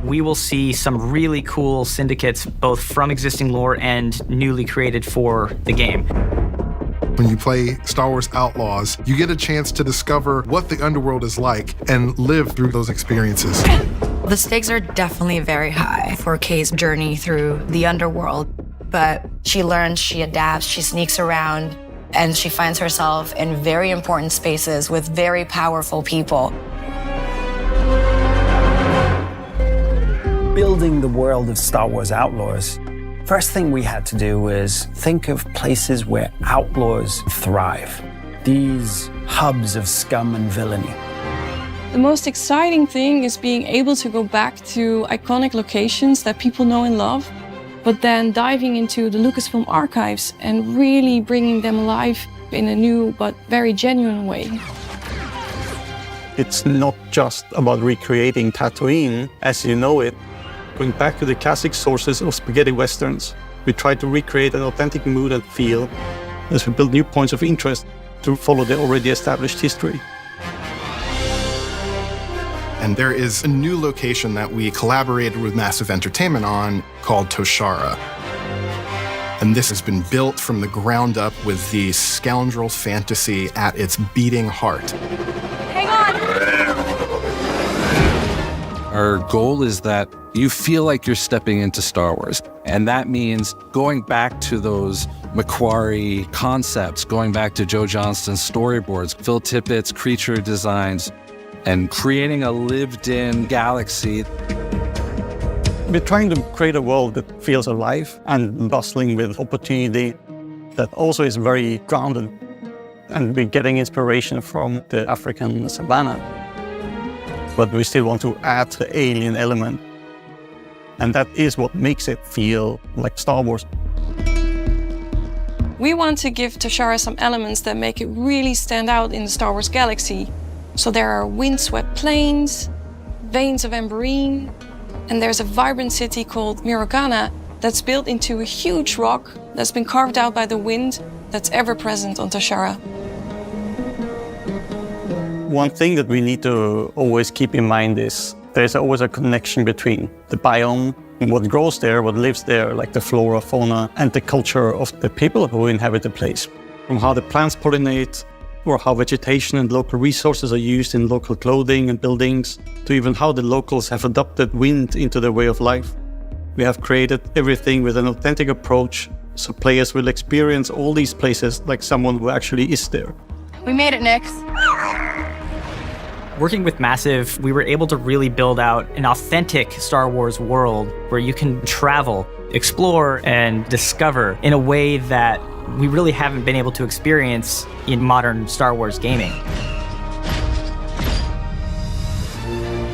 We will see some really cool syndicates, both from existing lore and newly created for the game. When you play Star Wars Outlaws, you get a chance to discover what the underworld is like and live through those experiences. The stakes are definitely very high for Kay's journey through the underworld, but she learns, she adapts, she sneaks around, and she finds herself in very important spaces with very powerful people. Building the world of Star Wars Outlaws, first thing we had to do was think of places where outlaws thrive. These hubs of scum and villainy. The most exciting thing is being able to go back to iconic locations that people know and love, but then diving into the Lucasfilm archives and really bringing them alive in a new but very genuine way. It's not just about recreating Tatooine as you know it. Going back to the classic sources of spaghetti westerns, we try to recreate an authentic mood and feel as we build new points of interest to follow the already established history. And there is a new location that we collaborated with Massive Entertainment on called Toshara. And this has been built from the ground up with the scoundrel fantasy at its beating heart. Hang on! Our goal is that you feel like you're stepping into Star Wars. And that means going back to those Macquarie concepts, going back to Joe Johnston's storyboards, Phil Tippett's creature designs, and creating a lived-in galaxy. We're trying to create a world that feels alive and bustling with opportunity, that also is very grounded. And we're getting inspiration from the African savannah. But we still want to add the alien element. And that is what makes it feel like Star Wars. We want to give Toshara some elements that make it really stand out in the Star Wars galaxy. So there are windswept plains, veins of amberine, and there's a vibrant city called Mirogana that's built into a huge rock that's been carved out by the wind that's ever present on Toshara. One thing that we need to always keep in mind is there's always a connection between the biome and what grows there, what lives there, like the flora, fauna, and the culture of the people who inhabit the place. From how the plants pollinate, or how vegetation and local resources are used in local clothing and buildings, to even how the locals have adopted wind into their way of life. We have created everything with an authentic approach, so players will experience all these places like someone who actually is there. We made it, Nix. Working with Massive, we were able to really build out an authentic Star Wars world where you can travel, explore, and discover in a way that we really haven't been able to experience in modern Star Wars gaming.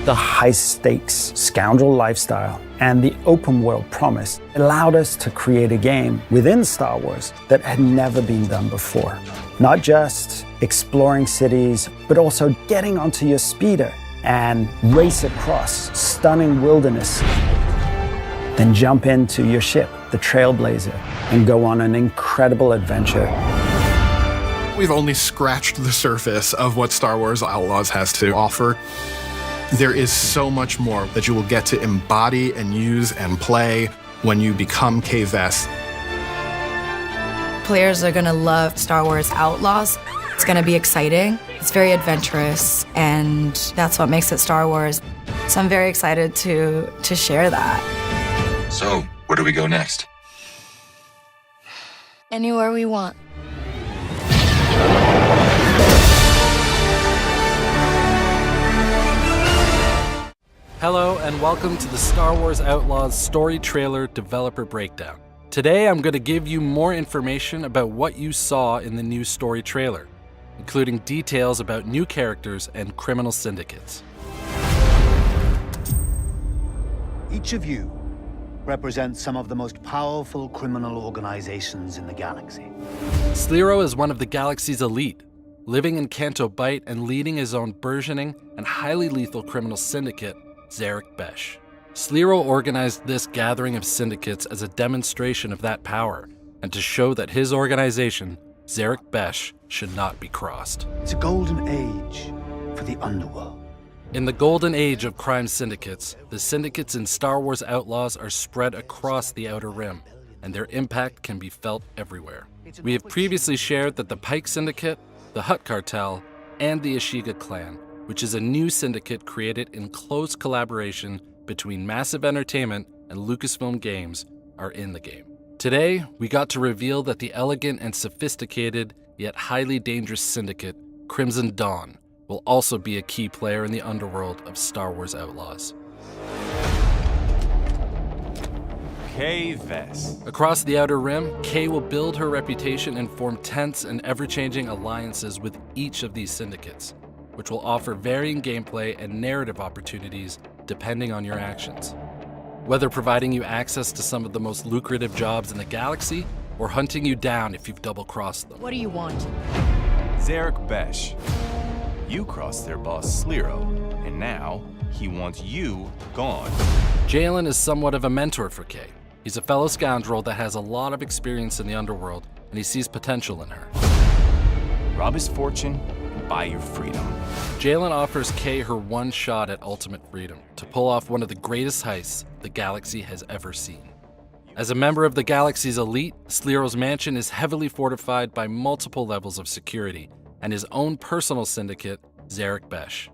The high-stakes scoundrel lifestyle and the open world promise allowed us to create a game within Star Wars that had never been done before. Not just exploring cities, but also getting onto your speeder and race across stunning wilderness. Then jump into your ship, the Trailblazer, and go on an incredible adventure. We've only scratched the surface of what Star Wars Outlaws has to offer. There is so much more that you will get to embody and use and play when you become Kay Vess. Players are gonna love Star Wars Outlaws. It's gonna be exciting. It's very adventurous, and that's what makes it Star Wars. So I'm very excited to share that. So, where do we go next? Anywhere we want. Hello and welcome to the Star Wars Outlaws story trailer developer breakdown. Today I'm going to give you more information about what you saw in the new story trailer, including details about new characters and criminal syndicates. Each of you represent some of the most powerful criminal organizations in the galaxy. Sliro is one of the galaxy's elite, living in Canto Bight and leading his own burgeoning and highly lethal criminal syndicate, Zarek Besh. Sliro organized this gathering of syndicates as a demonstration of that power, and to show that his organization, Zarek Besh, should not be crossed. It's a golden age for the underworld. In the golden age of crime syndicates, the syndicates in Star Wars Outlaws are spread across the Outer Rim, and their impact can be felt everywhere. We have previously shared that the Pike Syndicate, the Hutt Cartel, and the Ashiga Clan, which is a new syndicate created in close collaboration between Massive Entertainment and Lucasfilm Games, are in the game. Today, we got to reveal that the elegant and sophisticated, yet highly dangerous syndicate, Crimson Dawn, will also be a key player in the underworld of Star Wars Outlaws. Kay Vess. Across the Outer Rim, Kay will build her reputation and form tense and ever-changing alliances with each of these syndicates, which will offer varying gameplay and narrative opportunities depending on your actions. Whether providing you access to some of the most lucrative jobs in the galaxy, or hunting you down if you've double-crossed them. What do you want? Zarek Besh. You crossed their boss Sliro, and now he wants you gone. Jalen is somewhat of a mentor for Kay. He's a fellow scoundrel that has a lot of experience in the underworld, and he sees potential in her. Rob his fortune and buy your freedom. Jalen offers Kay her one shot at ultimate freedom to pull off one of the greatest heists the galaxy has ever seen. As a member of the galaxy's elite, Sliro's mansion is heavily fortified by multiple levels of security and his own personal syndicate, Zarek Besh.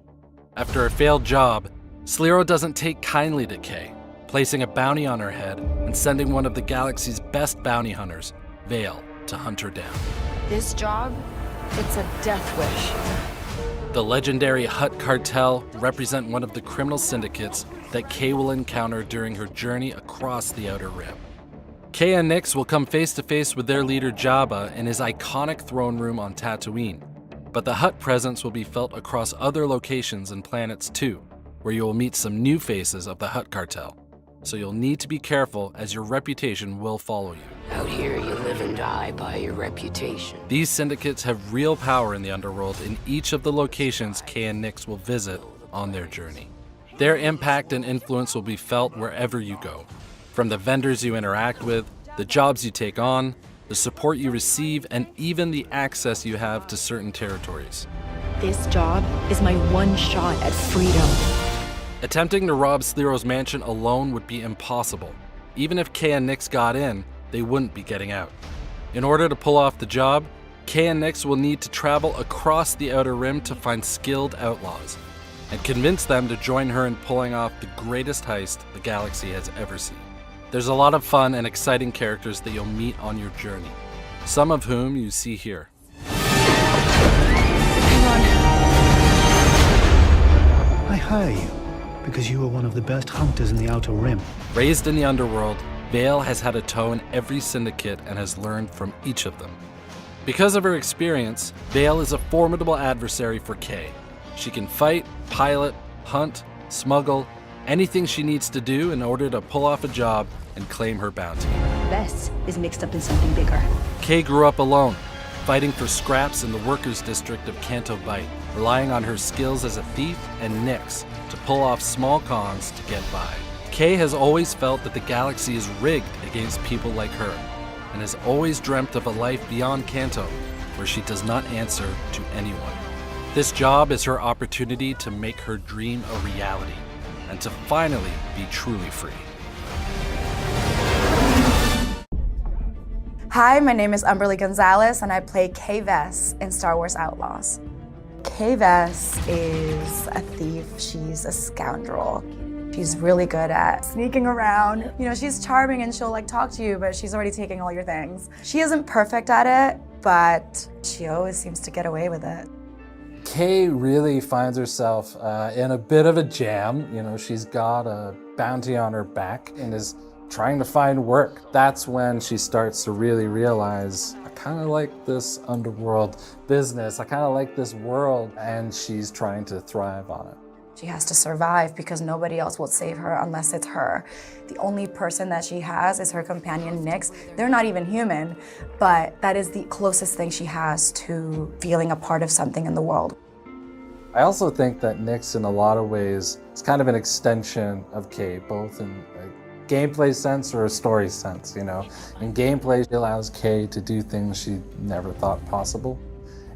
After a failed job, Sliro doesn't take kindly to Kay, placing a bounty on her head and sending one of the galaxy's best bounty hunters, Vale, to hunt her down. This job, it's a death wish. The legendary Hutt Cartel represent one of the criminal syndicates that Kay will encounter during her journey across the Outer Rim. Kay and Nix will come face to face with their leader Jabba in his iconic throne room on Tatooine, but the Hutt presence will be felt across other locations and planets too, where you will meet some new faces of the Hutt Cartel. So you'll need to be careful as your reputation will follow you. Out here, you live and die by your reputation. These syndicates have real power in the underworld in each of the locations Kay and Nix will visit on their journey. Their impact and influence will be felt wherever you go, from the vendors you interact with, the jobs you take on, the support you receive, and even the access you have to certain territories. This job is my one shot at freedom. Attempting to rob Sliro's mansion alone would be impossible. Even if Kay and Nix got in, they wouldn't be getting out. In order to pull off the job, Kay and Nix will need to travel across the Outer Rim to find skilled outlaws, and convince them to join her in pulling off the greatest heist the galaxy has ever seen. There's a lot of fun and exciting characters that you'll meet on your journey, some of whom you see here. I hire you because you are one of the best hunters in the Outer Rim. Raised in the underworld, Vale has had a toe in every syndicate and has learned from each of them. Because of her experience, Vale is a formidable adversary for Kay. She can fight, pilot, hunt, smuggle, anything she needs to do in order to pull off a job and claim her bounty. Bess is mixed up in something bigger. Kay grew up alone, fighting for scraps in the workers' district of Canto Bight, relying on her skills as a thief and Nix to pull off small cons to get by. Kay has always felt that the galaxy is rigged against people like her, and has always dreamt of a life beyond Canto, where she does not answer to anyone. This job is her opportunity to make her dream a reality, and to finally be truly free. Hi, my name is Umberly Gonzalez, and I play Kay Vess in Star Wars Outlaws. Kay Vess is a thief. She's a scoundrel. She's really good at sneaking around. You know, she's charming and she'll talk to you, but she's already taking all your things. She isn't perfect at it, but she always seems to get away with it. Kay really finds herself in a bit of a jam. You know, she's got a bounty on her back and is trying to find work. That's when she starts to really realize, I kind of like this underworld business. I kind of like this world, and she's trying to thrive on it. She has to survive because nobody else will save her unless it's her. The only person that she has is her companion, Nyx. They're not even human, but that is the closest thing she has to feeling a part of something in the world. I also think that Nyx, in a lot of ways, is kind of an extension of Kay, both in a gameplay sense or a story sense, you know. In gameplay, she allows Kay to do things she never thought possible.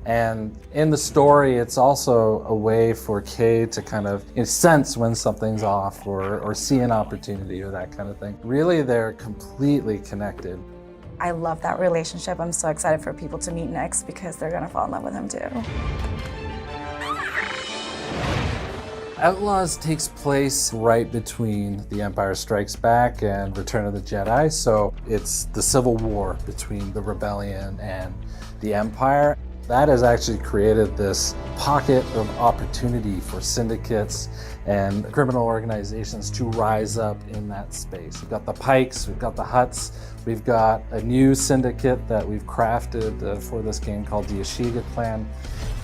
And in the story, it's also a way for Kay to kind of sense when something's off or see an opportunity or that kind of thing. Really, they're completely connected. I love that relationship. I'm so excited for people to meet Nyx because they're gonna fall in love with him too. Outlaws takes place right between The Empire Strikes Back and Return of the Jedi, so it's the civil war between the rebellion and the Empire. That has actually created this pocket of opportunity for syndicates and criminal organizations to rise up in that space. We've got the Pikes, we've got the Hutts, we've got a new syndicate that we've crafted for this game called the Ashiga Clan.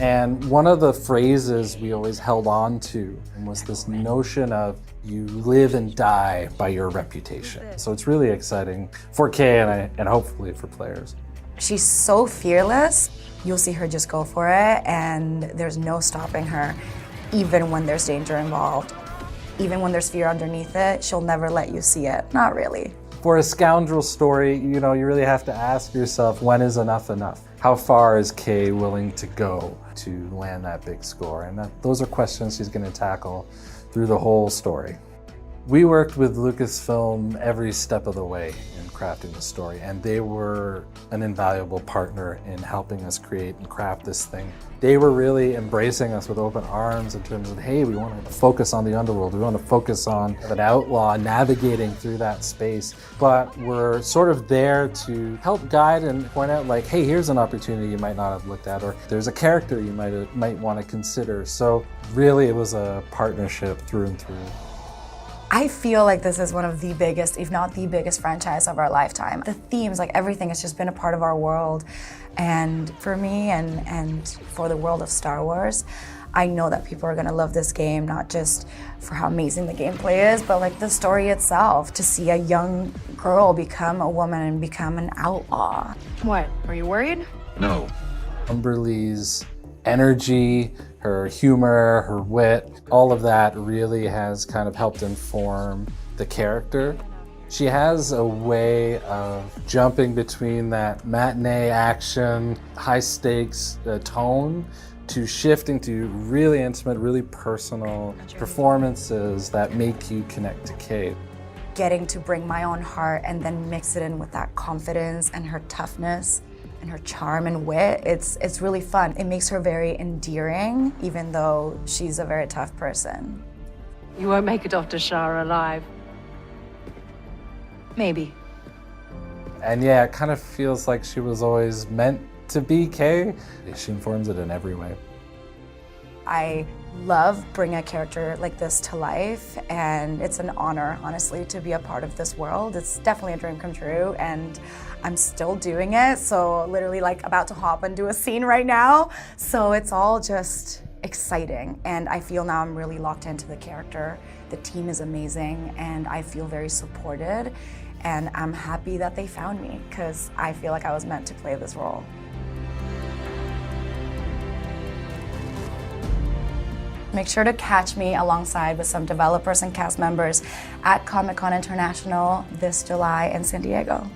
And one of the phrases we always held on to was this notion of you live and die by your reputation. So it's really exciting for Kay and hopefully for players. She's so fearless. You'll see her just go for it, and there's no stopping her, even when there's danger involved. Even when there's fear underneath it, she'll never let you see it. Not really. For a scoundrel story, you really have to ask yourself, when is enough enough? How far is Kay willing to go to land that big score? And those are questions she's going to tackle through the whole story. We worked with Lucasfilm every step of the way in crafting the story, and they were an invaluable partner in helping us create and craft this thing. They were really embracing us with open arms in terms of, hey, we want to focus on the underworld, we want to focus on an outlaw navigating through that space, but we're sort of there to help guide and point out, like, hey, here's an opportunity you might not have looked at, or there's a character you might want to consider. So really, it was a partnership through and through. I feel like this is one of the biggest, if not the biggest franchise of our lifetime. The themes, like everything, has just been a part of our world. And for me and for the world of Star Wars, I know that people are gonna love this game, not just for how amazing the gameplay is, but like the story itself, to see a young girl become a woman and become an outlaw. What, are you worried? No. Umberlee's energy, her humor, her wit, all of that really has kind of helped inform the character. She has a way of jumping between that matinee action, high stakes tone to shifting to really intimate, really personal performances that make you connect to Kay. Getting to bring my own heart and then mix it in with that confidence and her toughness and her charm and wit, it's really fun. It makes her very endearing, even though she's a very tough person. You won't make it off to Shara alive. Maybe. And yeah, it kind of feels like she was always meant to be Kay. She informs it in every way. I love bringing a character like this to life, and it's an honor, honestly, to be a part of this world. It's definitely a dream come true, and I'm still doing it, so literally like about to hop and do a scene right now. So it's all just exciting, and I feel now I'm really locked into the character. The team is amazing, and I feel very supported, and I'm happy that they found me, because I feel like I was meant to play this role. Make sure to catch me alongside with some developers and cast members at Comic-Con International this July in San Diego.